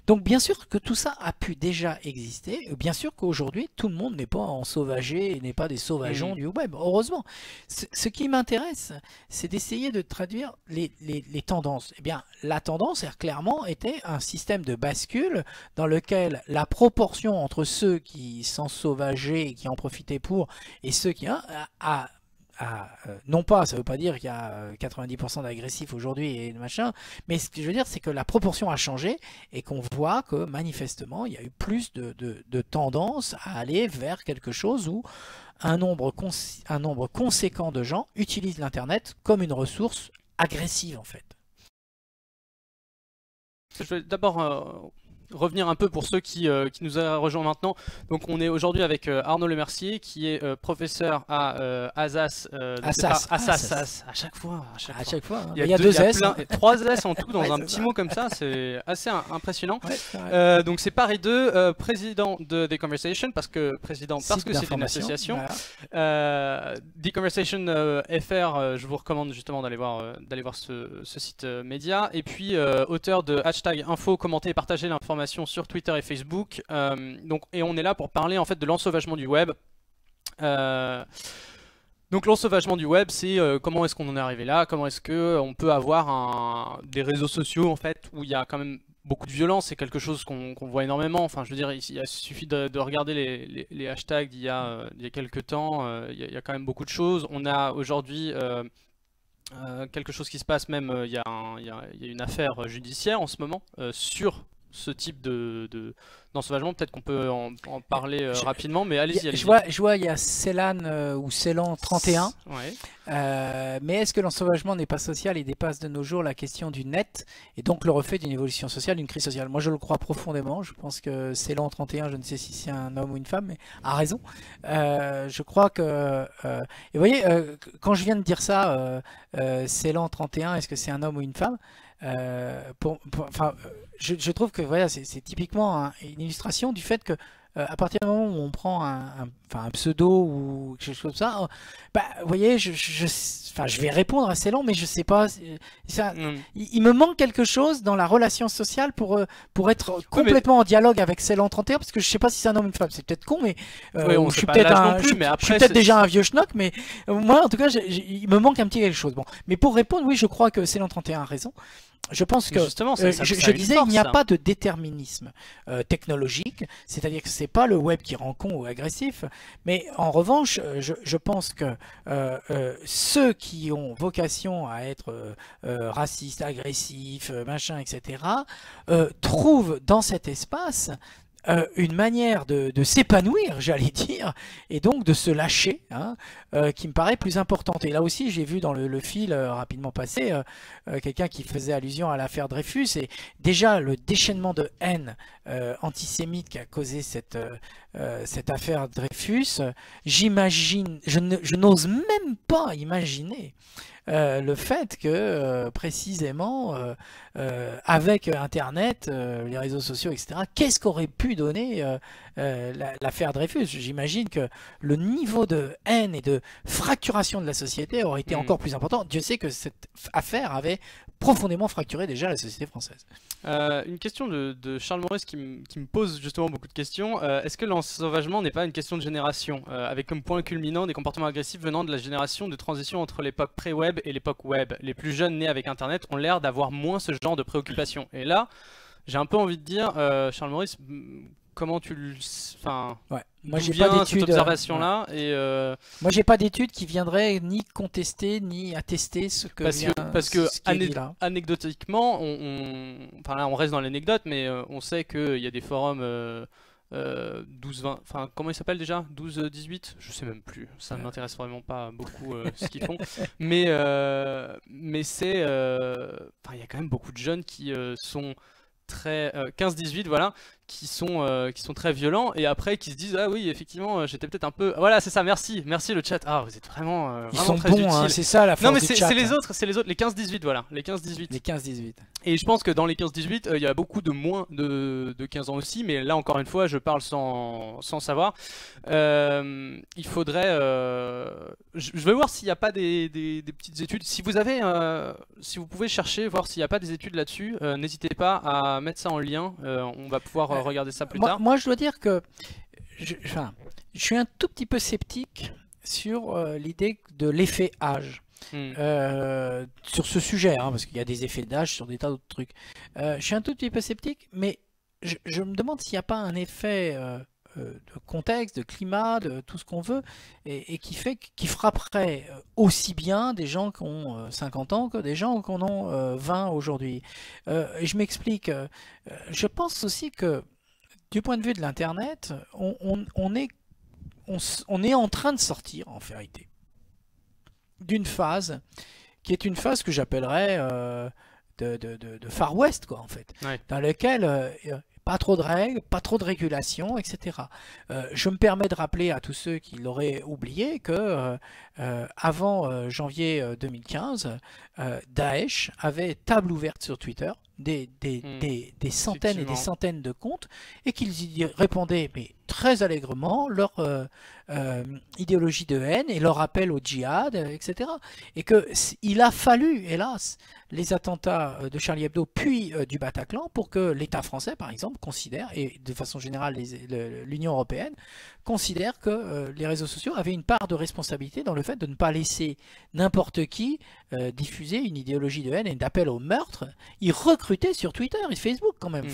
donc bien sûr que tout ça a pu déjà exister, bien sûr qu'aujourd'hui tout le monde n'est pas ensauvagé et n'est pas des sauvageons du web, heureusement. Ce qui m'intéresse, c'est d'essayer de traduire les tendances. Eh bien la tendance clairement était un système de bascule dans lequel la proportion entre ceux qui s'ensauvageaient et qui en profitaient pour, et ceux qui non pas, ça veut pas dire qu'il y a 90% d'agressifs aujourd'hui et de machin, mais ce que je veux dire c'est que la proportion a changé et qu'on voit que manifestement il y a eu plus de tendance à aller vers quelque chose où un nombre conséquent de gens utilisent l'internet comme une ressource agressive en fait. Je vais d'abord revenir un peu pour ceux qui nous ont rejoints maintenant. Donc on est aujourd'hui avec Arnaud Lemercier qui est professeur à Assas. Assas. À chaque fois. Hein. Il y a deux S. 3 S en tout dans un petit ça. mot comme ça. C'est assez impressionnant. Donc c'est Paris 2, président de The Conversation, parce que c'est une association. Voilà. The Conversation FR, je vous recommande justement d'aller voir ce site média. Et puis auteur de #info, commenter et partager l'information sur Twitter et Facebook. Et on est là pour parler en fait de l'ensauvagement du web. Donc l'ensauvagement du web, c'est comment est-ce qu'on en est arrivé là, comment est-ce qu'on peut avoir des réseaux sociaux en fait où il y a quand même beaucoup de violence. C'est quelque chose qu'on voit énormément. Enfin, je veux dire, il suffit de regarder les hashtags d'il y a quelques temps. Il y a quand même beaucoup de choses. On a aujourd'hui quelque chose qui se passe même. Il y a une affaire judiciaire en ce moment sur ce type d'ensauvagement. Peut-être qu'on peut en parler rapidement, mais allez-y. Je vois, il y a Ceylan ou Ceylan 31. Ouais. Mais est-ce que l'ensauvagement n'est pas social et dépasse de nos jours la question du net et donc le reflet d'une évolution sociale, d'une crise sociale? Moi, je le crois profondément. Je pense que Ceylan 31, je ne sais si c'est un homme ou une femme, mais a raison. Je crois que... et vous voyez, quand je viens de dire ça, Ceylan 31, est-ce que c'est un homme ou une femme? Je trouve que voilà, c'est typiquement une illustration du fait que à partir du moment où on prend un pseudo ou quelque chose comme ça, vous voyez, je vais répondre assez long, mais je sais pas. Il me manque quelque chose dans la relation sociale pour être complètement en dialogue avec Ceylan 31, parce que je sais pas si c'est un homme ou une femme, c'est peut-être con, mais on je suis pas peut-être l'âge non plus, mais je suis après, peut-être déjà un vieux schnock, mais moi, en tout cas, il me manque un petit quelque chose. Bon, mais pour répondre, oui, je crois que Ceylan 31 a raison. Je pense que justement, je disais, il n'y a pas de déterminisme technologique, c'est-à-dire que c'est pas le web qui rend con ou agressif, mais en revanche, je pense que ceux qui ont vocation à être racistes, agressifs, machin, etc., trouvent dans cet espace une manière de s'épanouir, j'allais dire, et donc de se lâcher, hein, qui me paraît plus importante. Et là aussi, j'ai vu dans le fil rapidement passé quelqu'un qui faisait allusion à l'affaire Dreyfus, et déjà le déchaînement de haine antisémite qui a causé cette affaire Dreyfus, j'imagine, je n'ose même pas imaginer le fait que précisément avec Internet, les réseaux sociaux, etc., qu'est-ce qu'aurait pu donner l'affaire Dreyfus? J'imagine que le niveau de haine et de fracturation de la société aurait été encore plus important. Dieu sait que cette affaire avait profondément fracturé déjà la société française. Une question de Charles Maurice qui me pose justement beaucoup de questions. Est-ce que l'ensauvagement n'est pas une question de génération, avec comme point culminant des comportements agressifs venant de la génération de transition entre l'époque pré-web et l'époque web? Les plus jeunes nés avec Internet ont l'air d'avoir moins ce genre de préoccupation. Et là, j'ai un peu envie de dire, Charles Maurice, comment tu le... Enfin, ouais. Moi, j'ai pas d'études. Cette observation-là Moi, j'ai pas d'études qui viendraient ni contester ni attester ce que parce que ce qui est dit là. Anecdotiquement, enfin là, on reste dans l'anecdote, mais on sait qu'il y a des forums 12-20, enfin comment ils s'appellent déjà, 12-18, je sais même plus, ça ne m'intéresse vraiment pas beaucoup ce qu'ils font, mais c'est, enfin il y a quand même beaucoup de jeunes qui sont très 15-18, voilà, qui sont très violents, et après qui se disent ah oui effectivement j'étais peut-être un peu, voilà c'est ça, merci le chat, ah vous êtes vraiment ils sont très bons, utiles. hein, c'est ça la force. Non mais du c'est chat, les autres, les 15-18, voilà, les 15-18. 15-18. Et je pense que dans les 15-18 il y a beaucoup de moins de 15 ans aussi, mais là encore une fois je parle sans savoir. Il faudrait je vais voir s'il n'y a pas des petites études, si vous avez si vous pouvez chercher, voir s'il n'y a pas des études là-dessus, n'hésitez pas à mettre ça en lien, on va pouvoir regarder ça plus tard. Moi je dois dire que je suis un tout petit peu sceptique sur l'idée de l'effet âge. Sur ce sujet, hein, parce qu'il y a des effets d'âge sur des tas d'autres trucs. Je suis un tout petit peu sceptique, mais je me demande s'il n'y a pas un effet de contexte, de climat, de tout ce qu'on veut, et qui frapperait aussi bien des gens qui ont 50 ans que des gens qui en ont 20 aujourd'hui. Et je m'explique. Je pense aussi que du point de vue de l'Internet, on est en train de sortir, en vérité, d'une phase qui est une phase que j'appellerais de Far West, quoi, en fait, ouais. Dans laquelle pas trop de règles, pas trop de régulation, etc. Je me permets de rappeler à tous ceux qui l'auraient oublié que avant janvier 2015, Daesh avait table ouverte sur Twitter, des centaines et des centaines de comptes, et qu'ils y répondaient mais très allègrement leur idéologie de haine et leur appel au djihad, etc. Et qu'il a fallu, hélas, les attentats de Charlie Hebdo puis du Bataclan pour que l'État français, par exemple, considère, et de façon générale l'Union européenne, considère que les réseaux sociaux avaient une part de responsabilité dans le fait de ne pas laisser n'importe qui diffuser une idéologie de haine et d'appel au meurtre. Ils recrutaient sur Twitter et Facebook quand même.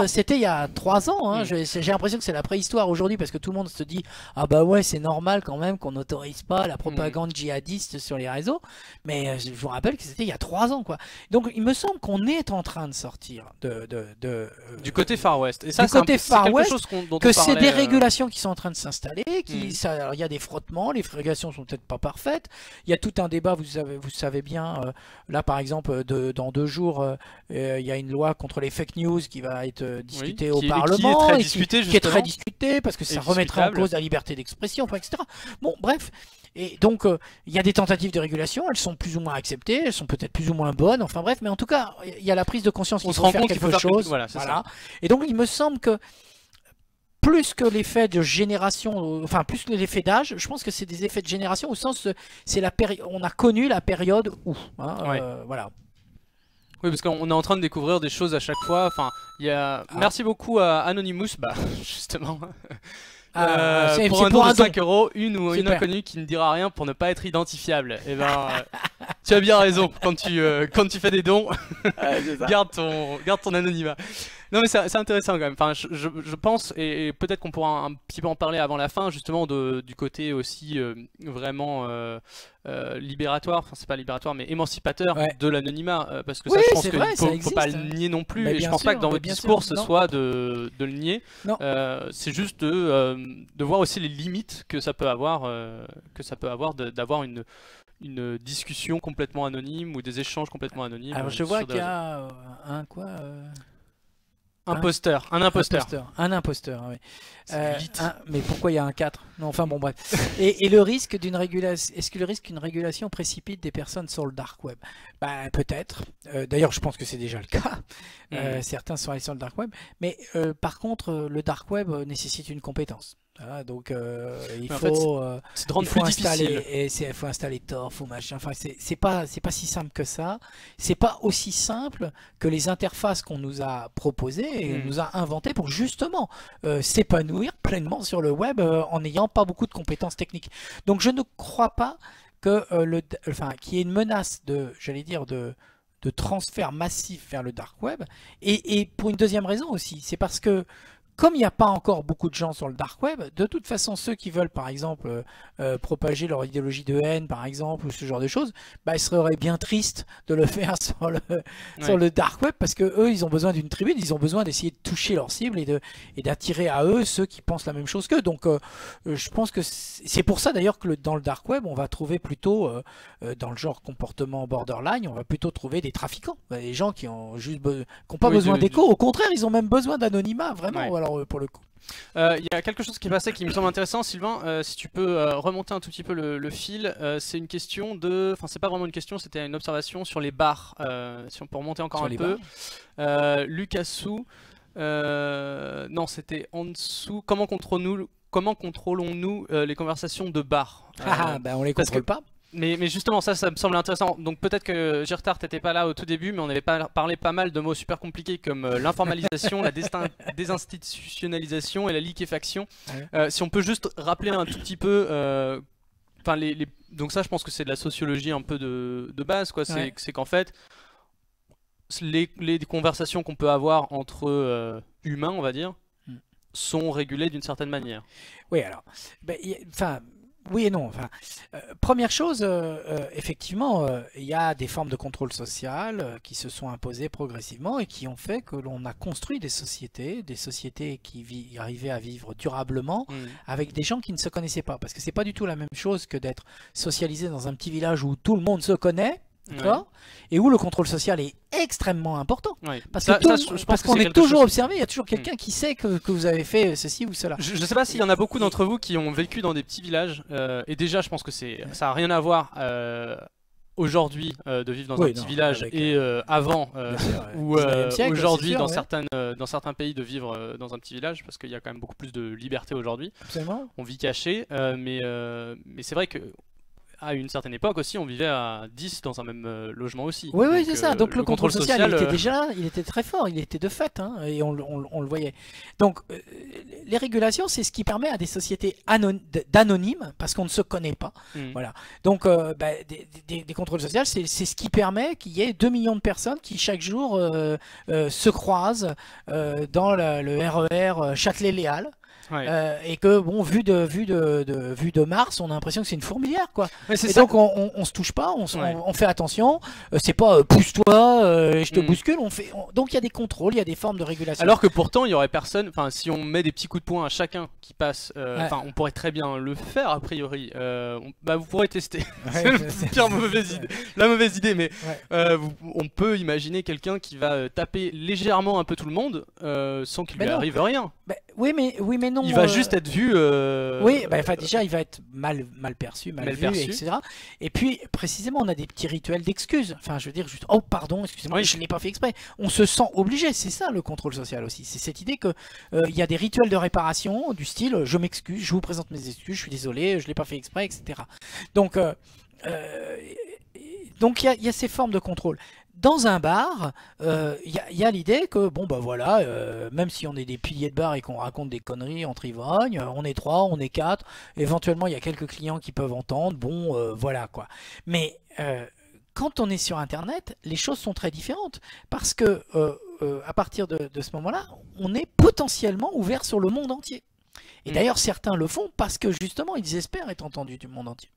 C'était il y a 3 ans. Hein. J'ai l'impression que c'est la préhistoire aujourd'hui parce que tout le monde se dit ah bah ouais c'est normal quand même qu'on n'autorise pas la propagande djihadiste sur les réseaux. Mais je vous rappelle que c'était il y a 3 ans quoi. Donc il me semble qu'on est en train de sortir du côté Far West. Et ça, du côté Far West, que c'est des régulations qui sont en train de s'installer. Il y a des frottements, les régulations sont peut-être pas parfaites. Il y a tout un débat, vous savez bien. Là par exemple, dans 2 jours, il y a une loi contre les fake news qui va être discutée au Parlement, qui est très discutée parce que ça remettrait en cause la liberté d'expression, etc. Bon, bref. Et donc, il y a des tentatives de régulation, elles sont plus ou moins acceptées, elles sont peut-être plus ou moins bonnes, enfin bref, mais en tout cas, il y a la prise de conscience qu'il faut faire quelque chose. Voilà. Et donc, il me semble que plus que l'effet de génération, enfin plus que l'effet d'âge, je pense que c'est des effets de génération au sens c'est la période, on a connu la période où, hein, Ouais. voilà. Oui, parce qu'on est en train de découvrir des choses à chaque fois. Enfin, il y a... Merci beaucoup à Anonymous, bah justement. C'est pour un pour don un de don. 5 euros, une ou une Super. inconnue qui ne dira rien pour ne pas être identifiable. Et ben, tu as bien raison. Quand tu fais des dons, garde ton anonymat. Non mais c'est intéressant quand même. Enfin, je pense, et peut-être qu'on pourra un petit peu en parler avant la fin, justement du côté aussi vraiment libératoire, enfin c'est pas libératoire mais émancipateur Ouais. de l'anonymat, parce que Oui, ça je pense c'est qu'il vrai, ça faut pas existe. le nier non plus, Mais et je bien pense pas sûr, que dans mais votre bien discours sûr, ce non. soit de le nier. Non. C'est juste de voir aussi les limites que ça peut avoir, d'avoir une discussion complètement anonyme ou des échanges complètement anonymes. Alors je vois sur des qu'il y réseaux. a un quoi Un imposteur. Un imposteur, oui. C'est vite. Mais pourquoi il y a un 4? Non, enfin bon, bref. Et le risque d'une régulation, est-ce que le risque qu'une régulation précipite des personnes sur le dark web? Bah, peut-être. D'ailleurs, je pense que c'est déjà le cas. Certains sont allés sur le dark web. Mais par contre, le dark web nécessite une compétence. Voilà, donc il Mais en faut, C'est de rendre il faut plus installer, difficile. faut installer Tor, faut machin. Enfin, c'est pas si simple que ça. C'est pas aussi simple que les interfaces qu'on nous a proposées et nous a inventées pour justement s'épanouir pleinement sur le web en n'ayant pas beaucoup de compétences techniques. Donc, je ne crois pas que qu'il y ait une menace j'allais dire de transfert massif vers le dark web. Et pour une deuxième raison aussi, c'est parce que comme il n'y a pas encore beaucoup de gens sur le dark web, de toute façon, ceux qui veulent, par exemple, propager leur idéologie de haine, par exemple, ou ce genre de choses, bah, ils seraient bien tristes de le faire sur le dark web, parce que eux, ils ont besoin d'une tribune, ils ont besoin d'essayer de toucher leur cible et d'attirer à eux ceux qui pensent la même chose qu'eux. Donc, je pense que c'est pour ça d'ailleurs que dans le dark web, on va trouver plutôt, dans le genre comportement borderline, on va plutôt trouver des trafiquants, des gens qui ont juste qui n'ont pas besoin d'écho. Au contraire, ils ont même besoin d'anonymat, vraiment. Ouais. Alors, pour le coup. Il y a quelque chose qui est passé qui me semble intéressant, Sylvain, si tu peux remonter un tout petit peu le fil. C'est une question de... Enfin, c'est pas vraiment une question, c'était une observation sur les bars. Si on peut remonter encore un peu. Lucassou, non, c'était en dessous. Comment contrôlons-nous les conversations de bar? Ben on les contrôle pas. Mais justement, ça me semble intéressant. Donc peut-être que Girtard t'étais pas là au tout début, mais on avait parlé pas mal de mots super compliqués comme l'informalisation, la désinstitutionnalisation et la liquéfaction. Ouais. Si on peut juste rappeler un tout petit peu, donc ça, je pense que c'est de la sociologie un peu de base, quoi. Ouais. C'est qu'en fait, les conversations qu'on peut avoir entre humains, on va dire, sont régulées d'une certaine manière. Oui, alors, oui et non. Enfin, première chose, effectivement, il y a des formes de contrôle social qui se sont imposées progressivement et qui ont fait que l'on a construit des sociétés qui arrivaient à vivre durablement avec des gens qui ne se connaissaient pas. Parce que c'est pas du tout la même chose que d'être socialisé dans un petit village où tout le monde se connaît. Ouais. Et où le contrôle social est extrêmement important. Ouais. Parce qu'on est toujours observé, il y a toujours quelqu'un qui sait que vous avez fait ceci ou cela. Je ne sais pas s'il y en a beaucoup d'entre vous qui ont vécu dans des petits villages. Et déjà, je pense que ça n'a rien à voir aujourd'hui de vivre dans un petit village et avant ou aujourd'hui dans certains pays de vivre dans un petit village, parce qu'il y a quand même beaucoup plus de liberté aujourd'hui. Absolument. On vit caché, mais c'est vrai que à une certaine époque aussi, on vivait à 10 dans un même logement aussi. Oui, oui, c'est ça. Donc le contrôle social, il était très fort, il était de fait, hein, et on le voyait. Donc les régulations, c'est ce qui permet à des sociétés d'anonymes, parce qu'on ne se connaît pas. Voilà. Donc des contrôles sociaux, c'est ce qui permet qu'il y ait 2 millions de personnes qui chaque jour se croisent dans le RER Châtelet-Léal. Ouais. Et que bon, vu de Mars, on a l'impression que c'est une fourmilière, quoi. Et donc on se touche pas, on fait attention. C'est pas pousse-toi, je te bouscule. Donc il y a des contrôles, il y a des formes de régulation. Alors que pourtant il y aurait personne. Enfin, si on met des petits coups de poing à chacun qui passe, on pourrait très bien le faire a priori. Vous pourrez tester. C'est la mauvaise idée, mais on peut imaginer quelqu'un qui va taper légèrement un peu tout le monde sans qu'il lui arrive rien. oui, mais non. Il va juste être vu. Oui, bah, enfin, déjà, il va être mal perçu, mal vu, perçu. etc. Et puis, précisément, on a des petits rituels d'excuses. Enfin, je veux dire, juste, oh, pardon, excusez-moi, Oui. je ne l'ai pas fait exprès. On se sent obligé, c'est ça le contrôle social aussi. C'est cette idée que il y a des rituels de réparation du style, je m'excuse, je vous présente mes excuses, je suis désolé, je ne l'ai pas fait exprès, etc. Donc, il y a ces formes de contrôle. Dans un bar, il y a l'idée que, bon, bah voilà, même si on est des piliers de bar et qu'on raconte des conneries entre ivrognes, on est 3, on est 4, éventuellement il y a quelques clients qui peuvent entendre, bon, voilà quoi. Mais quand on est sur Internet, les choses sont très différentes, parce que à partir de ce moment-là, on est potentiellement ouvert sur le monde entier. Et d'ailleurs, certains le font parce que justement, ils espèrent être entendus du monde entier.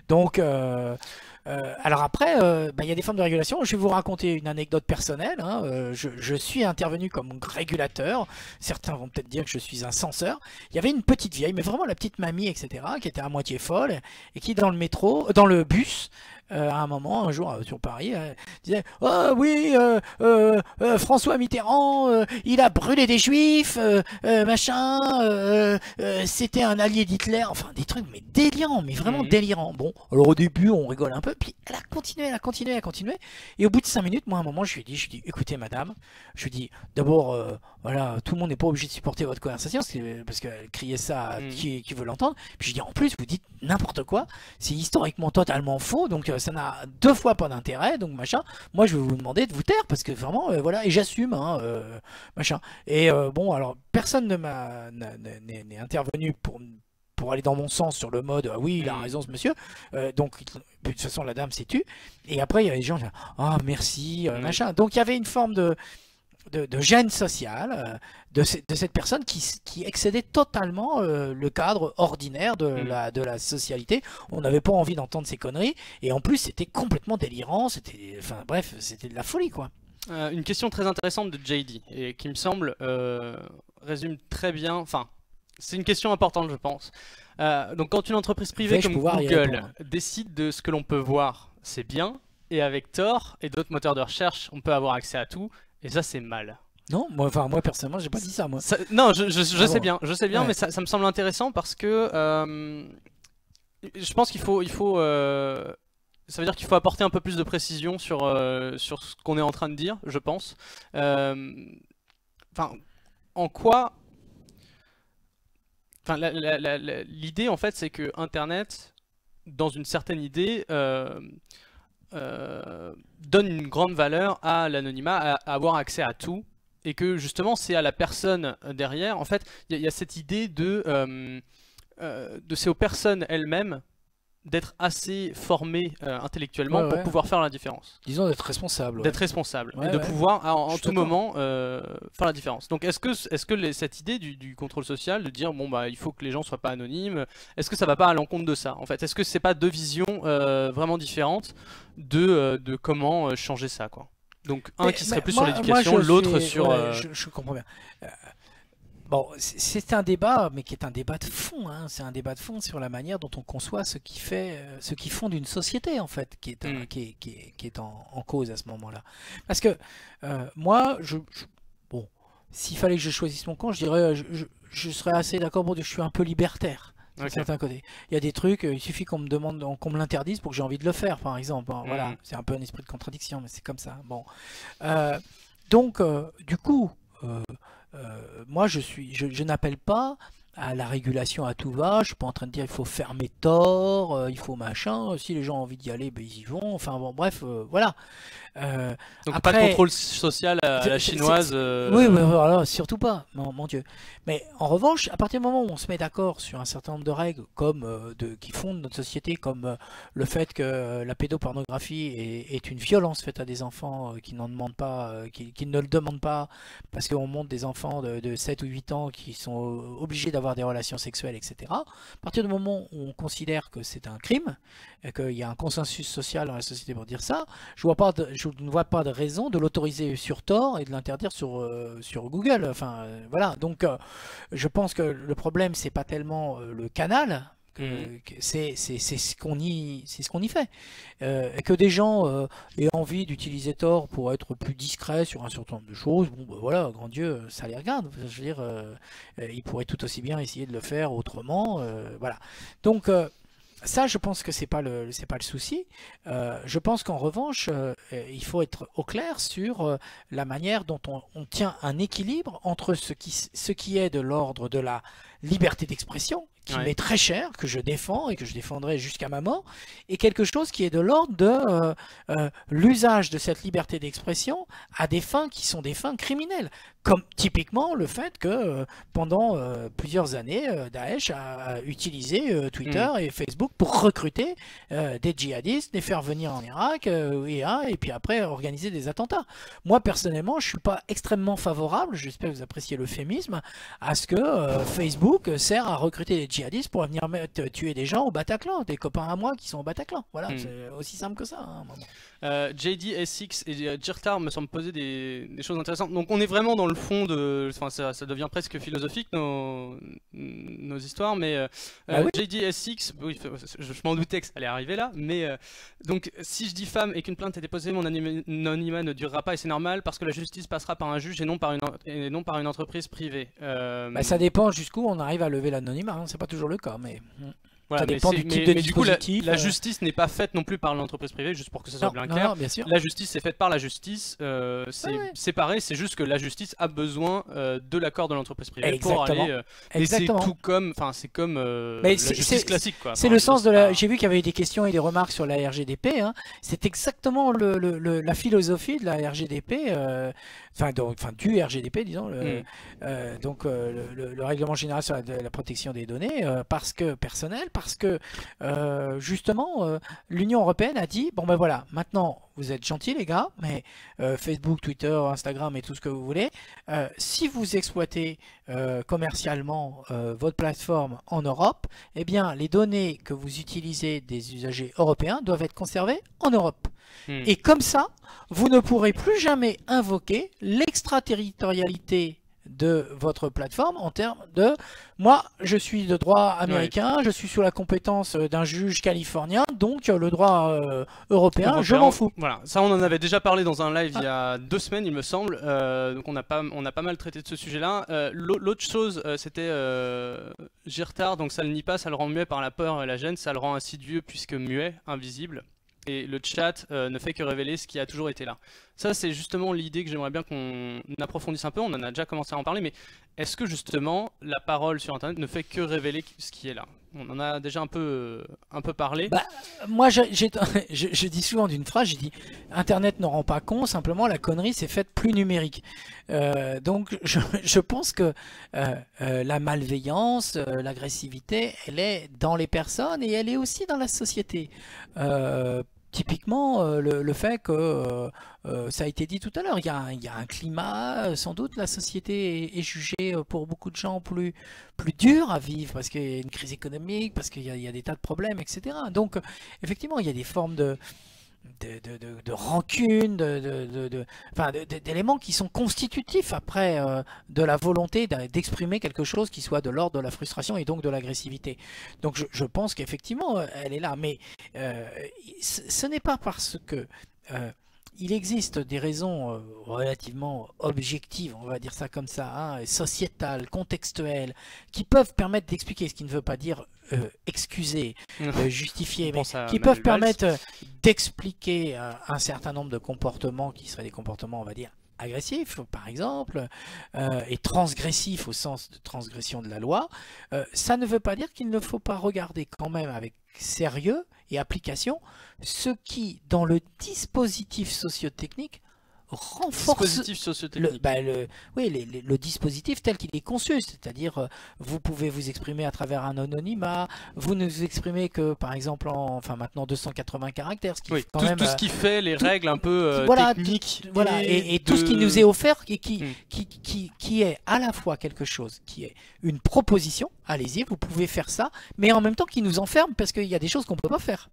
Donc, alors après, il y a des formes de régulation. Je vais vous raconter une anecdote personnelle. Hein. Je suis intervenu comme régulateur. Certains vont peut-être dire que je suis un censeur. Il y avait une petite vieille, mais vraiment la petite mamie, etc., qui était à moitié folle et qui dans le bus, à un moment, un jour sur Paris, disait oh oui, François Mitterrand, il a brûlé des juifs, machin, c'était un allié d'Hitler, enfin des trucs mais délirants, mais vraiment délirants. Bon, alors au début on rigole un peu, puis elle a continué, et au bout de 5 minutes, moi à un moment je lui ai dit écoutez madame, je lui ai dit d'abord voilà, tout le monde n'est pas obligé de supporter votre conversation parce qu'elle criait ça à qui veut l'entendre, puis je lui ai dit en plus vous dites n'importe quoi, c'est historiquement totalement faux, donc ça n'a 2 fois pas d'intérêt, donc machin. Moi, je vais vous demander de vous taire parce que vraiment, voilà, et j'assume, hein, machin. Et bon, alors personne n'est intervenu pour aller dans mon sens sur le mode oui, il a raison ce monsieur. Donc de toute façon, la dame s'est tue. Et après, il y a des gens qui disent ah merci, machin. Donc il y avait une forme de gêne sociale de cette personne qui excédait totalement le cadre ordinaire de la socialité. On n'avait pas envie d'entendre ces conneries et en plus c'était complètement délirant, enfin bref, c'était de la folie quoi. Une question très intéressante de JD et qui me semble résume très bien, enfin c'est une question importante je pense. Donc quand une entreprise privée comme Google décide de ce que l'on peut voir, c'est bien, et avec Tor et d'autres moteurs de recherche on peut avoir accès à tout. Et ça, c'est mal. Non, moi personnellement, j'ai pas dit ça, moi. Non, je sais bien, ouais. Mais ça me semble intéressant parce que je pense qu'il faut, ça veut dire qu'il faut apporter un peu plus de précision sur ce qu'on est en train de dire, je pense. Enfin, en quoi, enfin, l'idée en fait, c'est que Internet, dans une certaine idée, donne une grande valeur à l'anonymat, à avoir accès à tout, et que justement c'est à la personne derrière. En fait, il y a cette idée de c'est aux personnes elles-mêmes d'être assez formées intellectuellement pour pouvoir faire la différence. Disons d'être responsable. D'être responsable et de pouvoir en tout moment faire la différence. Donc est-ce que cette idée du contrôle social, de dire bon bah il faut que les gens soient pas anonymes, est-ce que ça va pas à l'encontre de ça en fait? Est-ce que c'est pas 2 visions vraiment différentes de comment changer ça quoi? Donc un qui serait plus sur l'éducation, l'autre sur... Je comprends bien. Bon, c'est un débat, mais qui est un débat de fond. Hein. C'est un débat de fond sur la manière dont on conçoit ce qui fonde une société, en fait, qui est en cause à ce moment-là. Parce que moi, bon, s'il fallait que je choisisse mon camp, je dirais, je serais assez d'accord pour dire que je suis un peu libertaire. D'un certain côté. Il y a des trucs, il suffit qu'on me demande, qu'on me l'interdise pour que j'ai envie de le faire, par exemple. Hein, voilà, c'est un peu un esprit de contradiction, mais c'est comme ça. Bon, donc, du coup. Moi, je n'appelle pas à la régulation à tout va. Je suis pas en train de dire il faut fermer Tor, il faut machin. Si les gens ont envie d'y aller, ben, ils y vont. Enfin bon, bref, voilà. Donc après, pas de contrôle social à la chinoise. Oui, voilà, surtout pas, mon Dieu. Mais en revanche, à partir du moment où on se met d'accord sur un certain nombre de règles comme qui fondent notre société, comme le fait que la pédopornographie est une violence faite à des enfants qui n'en demandent pas, qui ne le demandent pas, parce qu'on montre des enfants de 7 ou 8 ans qui sont obligés d'avoir des relations sexuelles, etc. À partir du moment où on considère que c'est un crime, et qu'il y a un consensus social dans la société pour dire ça, je ne vois pas de raison de l'autoriser sur Tor et de l'interdire sur Google. Enfin, voilà. Donc, je pense que le problème, c'est pas tellement le canal, c'est ce qu'on y fait. Et que des gens aient envie d'utiliser Tor pour être plus discrets sur un certain nombre de choses, bon ben voilà, grand Dieu, ça les regarde. Je veux dire, ils pourraient tout aussi bien essayer de le faire autrement. Voilà. Donc ça, je pense que c'est pas le souci. Je pense qu'en revanche, il faut être au clair sur la manière dont on tient un équilibre entre ce qui est de l'ordre de la liberté d'expression, qui m'est très cher, que je défends et que je défendrai jusqu'à ma mort, et quelque chose qui est de l'ordre de l'usage de cette liberté d'expression à des fins qui sont des fins criminelles. Comme typiquement le fait que pendant plusieurs années, Daesh a utilisé Twitter et Facebook pour recruter des djihadistes, les faire venir en Irak et puis après organiser des attentats. Moi personnellement, je suis pas extrêmement favorable, j'espère que vous appréciez l'euphémisme, à ce que Facebook sert à recruter des djihadistes pour venir tuer des gens au Bataclan, des copains à moi qui sont au Bataclan. Voilà, c'est aussi simple que ça. Hein, JD, SX et Jirtar me semblent poser des choses intéressantes. Donc on est vraiment dans le fond de... Enfin, ça devient presque philosophique nos histoires, mais oui. JD, SX, oui, je m'en doutais que ça allait arriver là, mais donc si je diffame et qu'une plainte est déposée, mon anonymat ne durera pas et c'est normal parce que la justice passera par un juge et non par une entreprise privée. Ça dépend jusqu'où on arrive à lever l'anonymat, hein. C'est pas toujours le cas, mais... Voilà, ça dépend du type de dispositif. Du coup, la justice n'est pas faite non plus par l'entreprise privée, juste pour que ça soit bien clair. Non, bien sûr. La justice est faite par la justice, c'est séparé, c'est juste que la justice a besoin de l'accord de l'entreprise privée pour aller... Exactement. C'est tout comme, c'est comme la justice classique, quoi. C'est le sens de la... J'ai vu qu'il y avait eu des questions et des remarques sur la RGDP. Hein. C'est exactement la philosophie de la RGDP, du RGDP, disons, donc le règlement général sur la protection des données, parce que justement l'Union européenne a dit bon ben voilà, maintenant vous êtes gentils les gars, mais Facebook, Twitter, Instagram et tout ce que vous voulez, si vous exploitez commercialement votre plateforme en Europe, eh bien les données que vous utilisez des usagers européens doivent être conservées en Europe. Et comme ça, vous ne pourrez plus jamais invoquer l'extraterritorialité de votre plateforme en termes de moi je suis de droit américain, je suis sous la compétence d'un juge californien, donc le droit européen, je m'en fous. Voilà, ça on en avait déjà parlé dans un live il y a 2 semaines il me semble, donc on a pas mal traité de ce sujet là. L'autre chose c'était Jirtar, donc ça le nie pas, ça le rend muet par la peur et la gêne, ça le rend insidieux puisque muet, invisible. Et le chat ne fait que révéler ce qui a toujours été là. Ça, c'est justement l'idée que j'aimerais bien qu'on approfondisse un peu. On en a déjà commencé à en parler, mais est-ce que justement la parole sur Internet ne fait que révéler ce qui est là? On en a déjà un peu parlé. Moi, je dis souvent d'une phrase, j'ai dit Internet ne rend pas con, simplement la connerie s'est faite plus numérique. Donc, je pense que la malveillance, l'agressivité, elle est dans les personnes et elle est aussi dans la société. Typiquement, le fait que, ça a été dit tout à l'heure, il y a un climat, sans doute la société est jugée pour beaucoup de gens plus dur à vivre, parce qu'il y a une crise économique, parce qu'il y a des tas de problèmes, etc. Donc, effectivement, il y a des formes de rancune, d'éléments qui sont constitutifs après de la volonté d'exprimer quelque chose qui soit de l'ordre de la frustration et donc de l'agressivité. Donc je pense qu'effectivement elle est là, mais ce n'est pas parce que il existe des raisons relativement objectives, on va dire ça comme ça, hein, sociétales, contextuelles, qui peuvent permettre d'expliquer, ce qui ne veut pas dire excuser, justifier, mais qui peuvent permettre d'expliquer un certain nombre de comportements qui seraient des comportements, on va dire, agressifs, par exemple, et transgressifs au sens de transgression de la loi. Ça ne veut pas dire qu'il ne faut pas regarder quand même avec sérieux et application ce qui, dans le dispositif sociotechnique, renforce le dispositif tel qu'il est conçu, c'est-à-dire vous pouvez vous exprimer à travers un anonymat, vous ne vous exprimez que par exemple maintenant 280 caractères, ce qui fait quand même, tout ce qui fait les règles un peu techniques, et tout ce qui nous est offert et qui est à la fois quelque chose qui est une proposition, allez-y, vous pouvez faire ça, mais en même temps qui nous enferme parce qu'il y a des choses qu'on peut pas faire.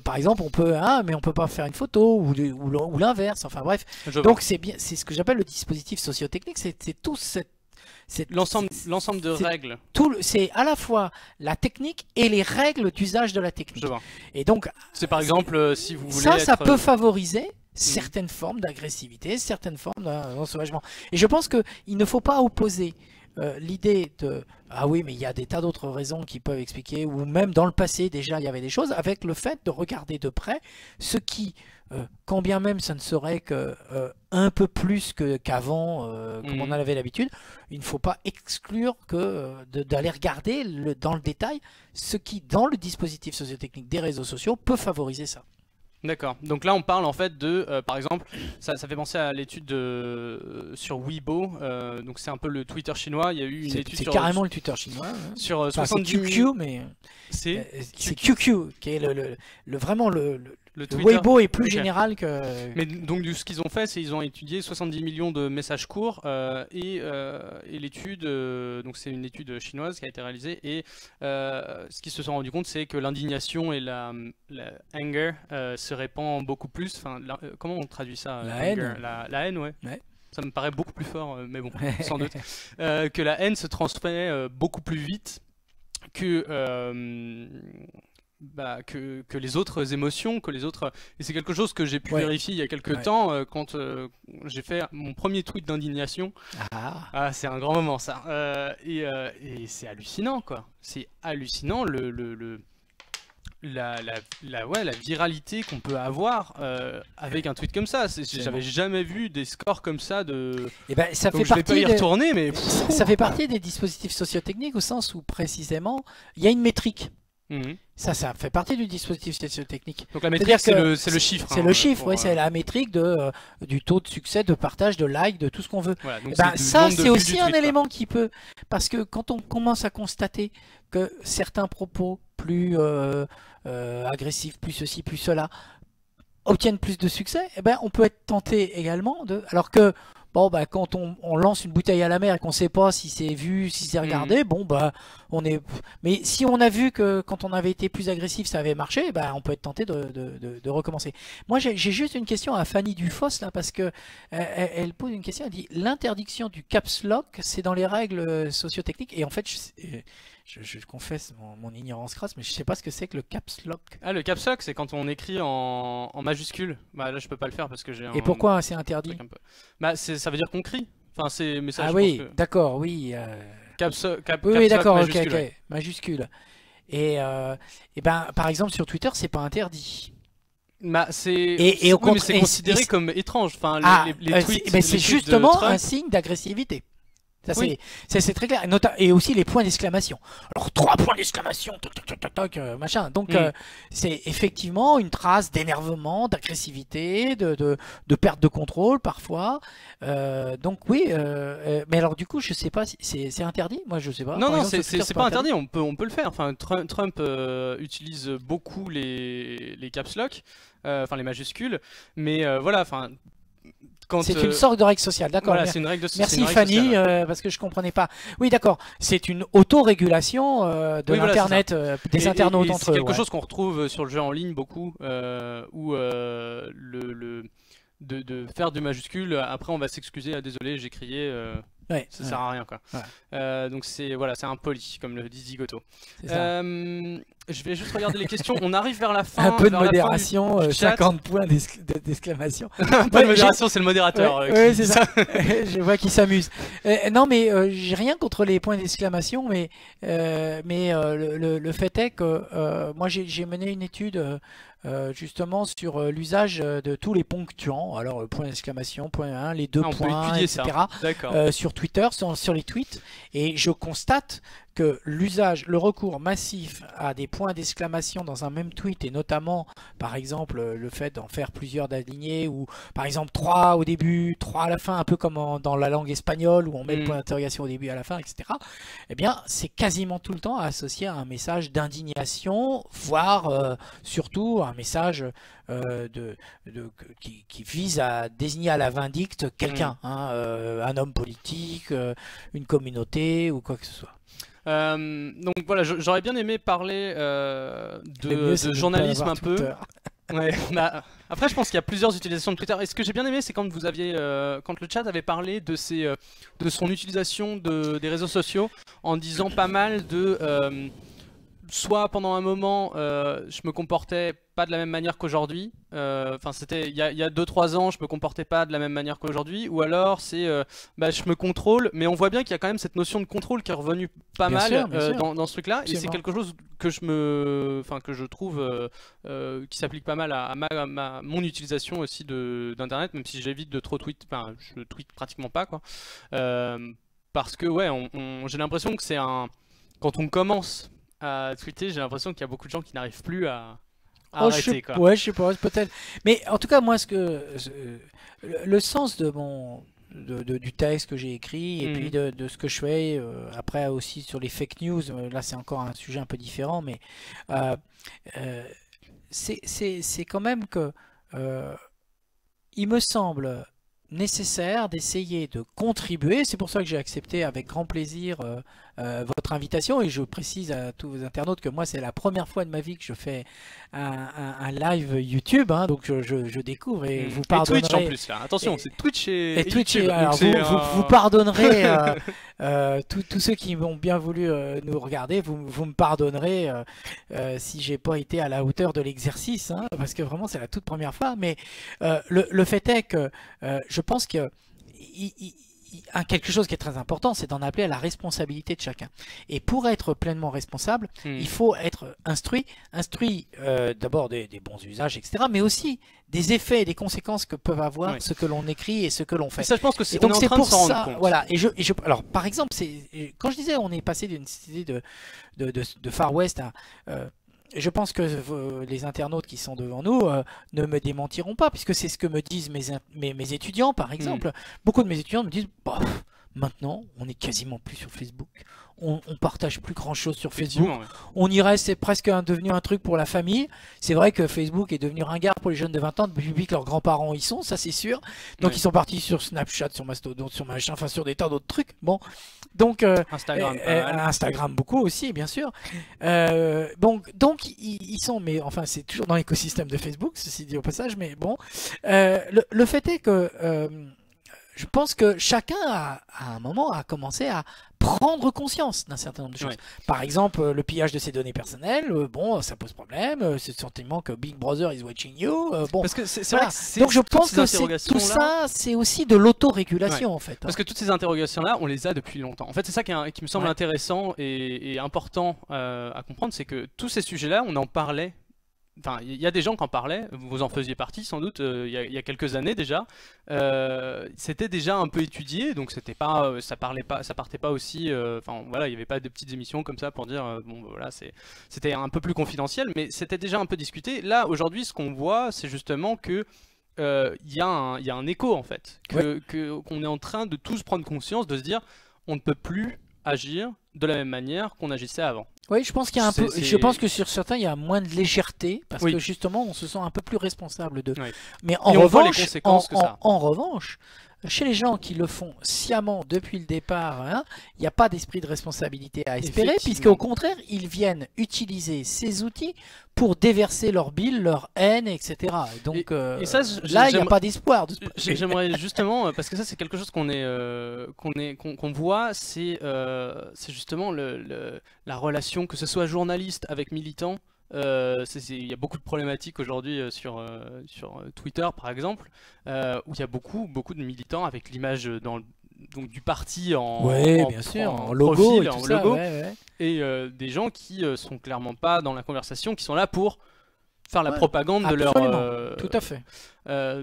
Par exemple, on peut, mais on peut pas faire une photo ou l'inverse. Enfin bref. Donc c'est ce que j'appelle le dispositif sociotechnique. C'est tout L'ensemble de règles. C'est à la fois la technique et les règles d'usage de la technique. Je vois. Et donc, c'est par exemple, si vous voulez ça peut favoriser certaines formes d'agressivité, certaines formes d'ensauvagement. Et je pense qu'il ne faut pas opposer l'idée de « Ah oui, mais il y a des tas d'autres raisons qui peuvent expliquer » ou même dans le passé déjà il y avait des choses, avec le fait de regarder de près ce qui, quand bien même ça ne serait que un peu plus qu'avant, comme on en avait l'habitude, il ne faut pas exclure d'aller regarder dans le détail ce qui, dans le dispositif sociotechnique des réseaux sociaux, peut favoriser ça. D'accord. Donc là, on parle en fait de, par exemple, ça fait penser à l'étude sur Weibo. Donc c'est un peu le Twitter chinois. Il y a eu une étude sur... C'est carrément le Twitter chinois. Hein. Sur enfin, 70 c'est QQ, mais... C'est QQ, qui est vraiment le Twitter. Weibo est plus général que... Mais donc ce qu'ils ont fait, c'est qu'ils ont étudié 70 millions de messages courts et l'étude, donc c'est une étude chinoise qui a été réalisée et ce qu'ils se sont rendu compte, c'est que l'indignation et la anger se répand beaucoup plus. Enfin, comment on traduit ça? La haine. La haine, ouais. Ça me paraît beaucoup plus fort, mais bon, sans doute. Que la haine se transmet beaucoup plus vite que les autres émotions, et c'est quelque chose que j'ai pu vérifier il y a quelques temps quand j'ai fait mon premier tweet d'indignation. Ah, c'est un grand moment ça. Et c'est hallucinant quoi. C'est hallucinant la viralité qu'on peut avoir avec un tweet comme ça. J'avais jamais vu des scores comme ça de. Et ben, ça donc fait partie. Je vais pas y retourner, mais ça fait partie des dispositifs sociotechniques au sens où précisément il y a une métrique. Ça fait partie du dispositif sociotechnique. Donc la métrique, c'est le chiffre. C'est le chiffre, oui, c'est la métrique du taux de succès, de partage, de like, de tout ce qu'on veut. Voilà, donc ça, c'est aussi un élément qui peut... Parce que quand on commence à constater que certains propos plus agressifs, plus ceci, plus cela, obtiennent plus de succès, eh ben, on peut être tenté également de... Alors que... Bon, bah, quand on lance une bouteille à la mer et qu'on ne sait pas si c'est vu, si c'est regardé, bon, bah, on est... Mais si on a vu que quand on avait été plus agressif, ça avait marché, bah, on peut être tenté de recommencer. Moi, j'ai juste une question à Fanny Dufosse, là, parce que elle pose une question, elle dit, l'interdiction du caps lock, c'est dans les règles sociotechniques, et en fait, je confesse mon ignorance crasse, mais je sais pas ce que c'est que le caps lock. Ah, le caps lock, c'est quand on écrit en majuscule. Bah là, je peux pas le faire parce que j'ai. Et pourquoi c'est interdit? Bah, ça veut dire qu'on crie. Enfin, c'est message. Ah oui, d'accord, oui. Oui, d'accord, majuscule, ok, majuscule. Et ben, par exemple, sur Twitter, c'est pas interdit. Bah, et au contraire, c'est considéré comme étrange. Enfin, les tweets. Mais c'est justement un signe d'agressivité. C'est très clair. Et aussi les points d'exclamation. Alors 3 points d'exclamation, machin. Donc c'est effectivement une trace d'énervement, d'agressivité, de perte de contrôle parfois. Donc oui. Mais alors du coup, je sais pas si c'est interdit. Moi, je sais pas. Non, c'est pas interdit. On peut le faire. Enfin, Trump utilise beaucoup les caps lock, enfin les majuscules. Mais voilà, enfin. C'est une sorte de règle sociale, d'accord. Voilà, c'est une règle Merci Fanny, parce que je comprenais pas. Oui, d'accord. C'est une autorégulation de l'internet, des internautes entre eux. C'est quelque chose qu'on retrouve sur le jeu en ligne beaucoup, où de faire du majuscule. Après, on va s'excuser. Désolé, j'ai crié. Ça sert à rien quoi. Donc c'est impoli comme le dit Zigoto. Je vais juste regarder les questions. On arrive vers la fin. Un peu de modération, 50 points d'exclamation. Un peu de modération, c'est le modérateur. Oui, c'est ça. Je vois qu'il s'amuse. Non, mais j'ai rien contre les points d'exclamation, mais le fait est que moi j'ai mené une étude justement sur l'usage de tous les ponctuants. Alors point d'exclamation, point 1, les deux points, etc. Sur Twitter, sur les tweets, et je constate que le recours massif à des points d'exclamation dans un même tweet, et notamment par exemple le fait d'en faire plusieurs d'alignés, ou par exemple 3 au début, 3 à la fin, un peu comme dans la langue espagnole où on met le point d'interrogation au début et à la fin, etc. Eh bien c'est quasiment tout le temps associé à un message d'indignation, voire surtout un message qui vise à désigner à la vindicte quelqu'un, un homme politique, une communauté ou quoi que ce soit. Donc voilà, j'aurais bien aimé parler de journalisme un peu. Ouais, Après, je pense qu'il y a plusieurs utilisations de Twitter. Et ce que j'ai bien aimé, c'est quand vous aviez, quand le chat avait parlé de de son utilisation des réseaux sociaux, en disant pas mal de, soit pendant un moment, je me comportais pas de la même manière qu'aujourd'hui. Enfin, c'était il y a 2-3 ans, je me comportais pas de la même manière qu'aujourd'hui. Ou alors, c'est, bah, je me contrôle. Mais on voit bien qu'il y a quand même cette notion de contrôle qui est revenue pas Bien mal sûr, bien sûr. dans ce truc-là. Et c'est Absolument. quelque chose que que je trouve qui s'applique pas mal à mon utilisation aussi d'internet, même si j'évite de trop tweet. Enfin, je tweete pratiquement pas, quoi. Parce que ouais, j'ai l'impression que quand on commence à tweeter, j'ai l'impression qu'il y a beaucoup de gens qui n'arrivent plus à Oh, arrêter, quoi. ouais, je sais pas, peut-être. Mais en tout cas, moi, le sens de du texte que j'ai écrit et puis de ce que je fais, après aussi sur les fake news, là c'est encore un sujet un peu différent, mais euh, euh, c'est quand même que il me semble nécessaire d'essayer de contribuer. C'est pour ça que j'ai accepté avec grand plaisir votre invitation, et je précise à tous vos internautes que moi c'est la première fois de ma vie que je fais un live YouTube, hein, donc je découvre, et vous Et Twitch en pardonnerez. plus, là. Attention, Et, c'est Twitch et Twitch, YouTube. alors Donc c'est vous pardonnerez tous ceux qui m'ont bien voulu nous regarder, vous me pardonnerez si j'ai pas été à la hauteur de l'exercice, hein, parce que vraiment c'est la toute première fois. Mais le fait est que je pense que quelque chose qui est très important, c'est d'en appeler à la responsabilité de chacun. Et pour être pleinement responsable, il faut être instruit d'abord des bons usages, etc., mais aussi des effets et des conséquences que peuvent avoir ce que l'on écrit et ce que l'on fait. Et ça, je pense que c'est donc on est en c'est train de pour s'en rendre ça, compte. voilà. Alors par exemple, quand je disais on est passé d'une société de Far West à je pense que les internautes qui sont devant nous ne me démentiront pas, puisque c'est ce que me disent mes étudiants, par exemple. Beaucoup de mes étudiants me disent, bah, maintenant, on n'est quasiment plus sur Facebook. On partage plus grand chose sur Facebook. Ouais. On y reste, c'est presque devenu un truc pour la famille. C'est vrai que Facebook est devenu ringard pour les jeunes de 20 ans depuis que leurs grands-parents y sont, ça c'est sûr. Donc ils sont partis sur Snapchat, sur Mastodon, sur machin, enfin sur des tas d'autres trucs. Bon, donc Instagram beaucoup aussi, bien sûr. Donc ils sont, mais enfin c'est toujours dans l'écosystème de Facebook, ceci dit au passage. Mais bon, le fait est que je pense que chacun à un moment a commencé à prendre conscience d'un certain nombre de choses. Par exemple, le pillage de ses données personnelles, bon, ça pose problème. C'est le sentiment que Big Brother is watching you. Bon, parce que c'est voilà. vrai que donc je pense que tout ça, c'est aussi de l'autorégulation en fait. Parce que toutes ces interrogations-là, on les a depuis longtemps. En fait, c'est ça qui me semble intéressant et important à comprendre, c'est que tous ces sujets-là, on en parlait. Enfin, il y a des gens qui en parlaient, vous en faisiez partie sans doute, il y a quelques années déjà. C'était déjà un peu étudié, donc c'était pas, ça partait pas aussi. Enfin voilà, il n'y avait pas de petites émissions comme ça pour dire bon voilà, c'était un peu plus confidentiel, mais c'était déjà un peu discuté. Là aujourd'hui, ce qu'on voit, c'est justement que il y a un écho en fait, qu'on est en train de tous prendre conscience, de se dire on ne peut plus agir de la même manière qu'on agissait avant. Oui, je pense qu'il y a un peu. Je pense que sur certains, il y a moins de légèreté parce que justement, on se sent un peu plus responsable d'eux. Mais en revanche, chez les gens qui le font sciemment depuis le départ, hein, il n'y a pas d'esprit de responsabilité à espérer, puisque au contraire, ils viennent utiliser ces outils pour déverser leur bile, leur haine, etc. Donc et ça, là, il n'y a pas d'espoir. J'aimerais justement, parce que ça c'est quelque chose qu'on voit, c'est justement la relation, que ce soit journaliste avec militant. Il y a beaucoup de problématiques aujourd'hui sur Twitter par exemple, où il y a beaucoup de militants avec l'image donc du parti en logo, et des gens qui sont clairement pas dans la conversation, qui sont là pour faire la propagande de leur... tout à fait.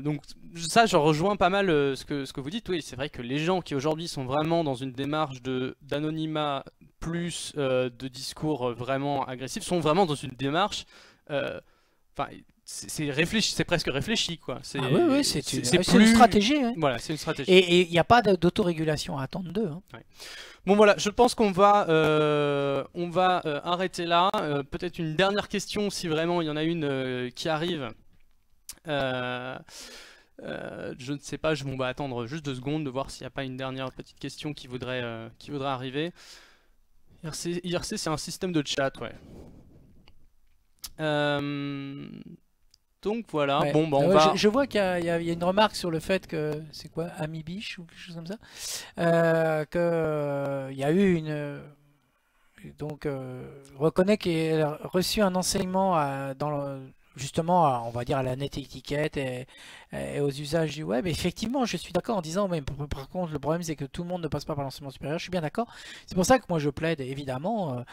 Donc ça, je rejoins pas mal ce que vous dites. Oui, c'est vrai que les gens qui aujourd'hui sont vraiment dans une démarche d'anonymat plus de discours vraiment agressifs sont vraiment dans une démarche... Enfin, c'est réfléchi, c'est presque réfléchi quoi. C'est une stratégie. Ouais. Voilà, c'est une stratégie. Et il n'y a pas d'autorégulation à attendre d'eux. Hein. Ouais. Bon voilà, je pense qu'on va arrêter là. Peut-être une dernière question si vraiment il y en a une qui arrive. Je ne sais pas, on va attendre juste 2 secondes de voir s'il n'y a pas une dernière petite question qui voudrait arriver. IRC c'est un système de chat, ouais. Donc voilà, Ouais. bon, bah, on va... Je vois qu'il y a une remarque sur le fait que, c'est quoi, Ami Biche ou quelque chose comme ça, il y a eu donc reconnaît qu'il a reçu un enseignement justement, on va dire à la net étiquette et aux usages du web. Et effectivement, je suis d'accord en disant, mais par contre, le problème c'est que tout le monde ne passe pas par l'enseignement supérieur. Je suis bien d'accord. C'est pour ça que moi je plaide évidemment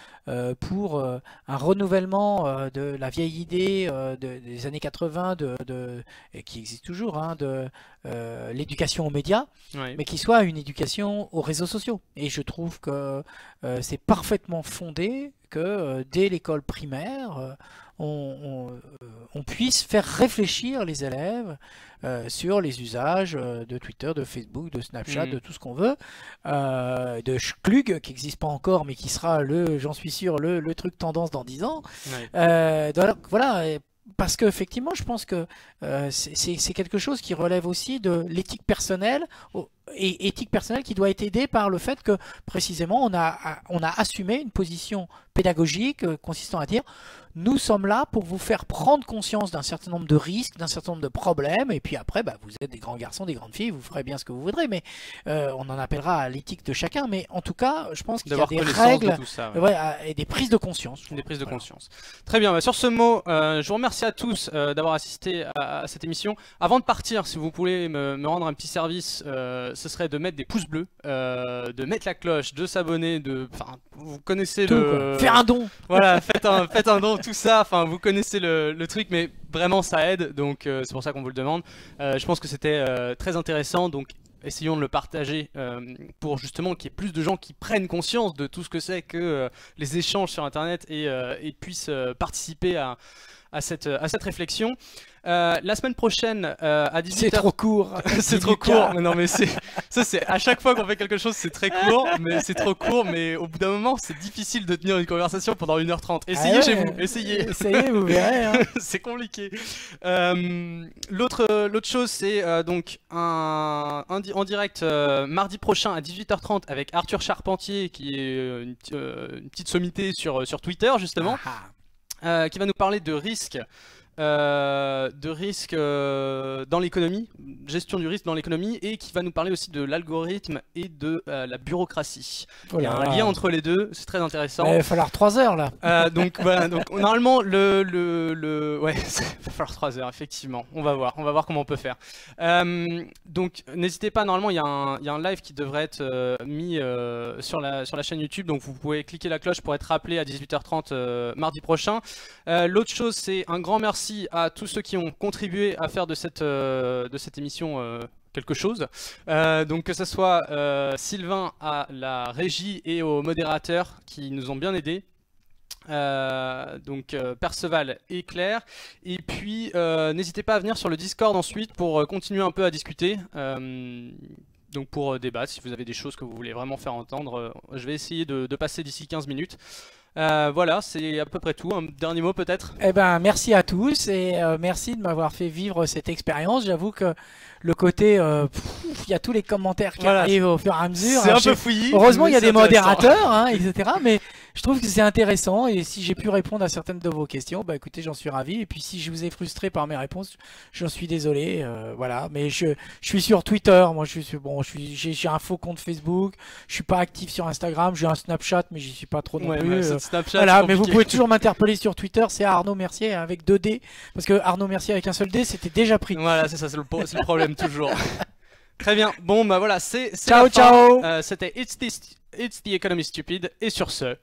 pour un renouvellement de la vieille idée des années 80 et qui existe toujours, hein, de l'éducation aux médias, Ouais. mais qui soit une éducation aux réseaux sociaux. Et je trouve que c'est parfaitement fondé que dès l'école primaire, on puisse faire réfléchir les élèves sur les usages de Twitter, de Facebook, de Snapchat, de tout ce qu'on veut, de Sklug qui n'existe pas encore mais qui sera j'en suis sûr, le truc tendance dans 10 ans. Ouais. Donc, voilà. Parce qu'effectivement, je pense que c'est quelque chose qui relève aussi de l'éthique personnelle, et éthique personnelle qui doit être aidée par le fait que précisément on a assumé une position pédagogique consistant à dire nous sommes là pour vous faire prendre conscience d'un certain nombre de risques, d'un certain nombre de problèmes, et puis après vous êtes des grands garçons, des grandes filles, vous ferez bien ce que vous voudrez, mais on en appellera à l'éthique de chacun, mais en tout cas je pense qu'il y a des règles tout ça, et des prises de conscience. Des prises de conscience. Très bien, sur ce mot, je vous remercie à tous d'avoir assisté à cette émission. Avant de partir, si vous voulez me rendre un petit service, ce serait de mettre des pouces bleus, de mettre la cloche, de s'abonner, vous connaissez Faire un don. Voilà, faites un don, tout ça, vous connaissez le truc, mais vraiment ça aide, donc c'est pour ça qu'on vous le demande. Je pense que c'était très intéressant, donc essayons de le partager pour justement qu'il y ait plus de gens qui prennent conscience de tout ce que c'est que les échanges sur internet et puissent participer à cette réflexion. La semaine prochaine à 18h. C'est trop court. C'est trop court. Non mais c'est à chaque fois qu'on fait quelque chose c'est très court, mais c'est trop court, mais au bout d'un moment c'est difficile de tenir une conversation pendant 1h30. Essayez chez vous, essayez. Essayez, vous verrez. Hein. C'est compliqué. L'autre chose c'est donc en direct mardi prochain à 18h30 avec Arthur Charpentier qui est une petite sommité sur Twitter justement. Qui va nous parler de risques dans l'économie, gestion du risque dans l'économie, et qui va nous parler aussi de l'algorithme et de la bureaucratie. Il y a un lien entre les deux, c'est très intéressant. Il va falloir 3 heures là. Donc voilà, donc normalement ouais, il va falloir 3 heures effectivement. On va voir comment on peut faire. Donc n'hésitez pas, normalement il y a un live qui devrait être mis sur la chaîne YouTube, donc vous pouvez cliquer la cloche pour être rappelé à 18h30 mardi prochain. L'autre chose, c'est un grand merci à tous ceux qui ont contribué à faire de cette émission quelque chose. Donc que ce soit Sylvain à la régie et aux modérateurs qui nous ont bien aidés. Donc Perceval et Claire, et puis n'hésitez pas à venir sur le Discord ensuite pour continuer un peu à discuter. Donc pour débattre, si vous avez des choses que vous voulez vraiment faire entendre, je vais essayer de passer d'ici 15 minutes. Voilà, c'est à peu près tout. Un dernier mot peut-être? Eh ben, merci à tous et merci de m'avoir fait vivre cette expérience. J'avoue que le côté, il y a tous les commentaires qui arrivent au fur et à mesure. C'est un peu fouillis. Heureusement, il y a des modérateurs, hein, etc. Mais je trouve que c'est intéressant et si j'ai pu répondre à certaines de vos questions, bah écoutez, j'en suis ravi. Et puis si je vous ai frustré par mes réponses, j'en suis désolé. Voilà, mais je suis sur Twitter. Moi, j'ai un faux compte Facebook. Je suis pas actif sur Instagram. J'ai un Snapchat, mais j'y suis pas trop non plus. Snapchat, voilà, mais vous pouvez toujours m'interpeller sur Twitter. C'est Arnaud Mercier avec 2 D, parce que Arnaud Mercier avec un seul D, c'était déjà pris. Voilà, c'est ça, c'est le problème toujours. Très bien. Bon, bah voilà, c'est ciao, ciao. C'était It's the Economy Stupid, et sur ce.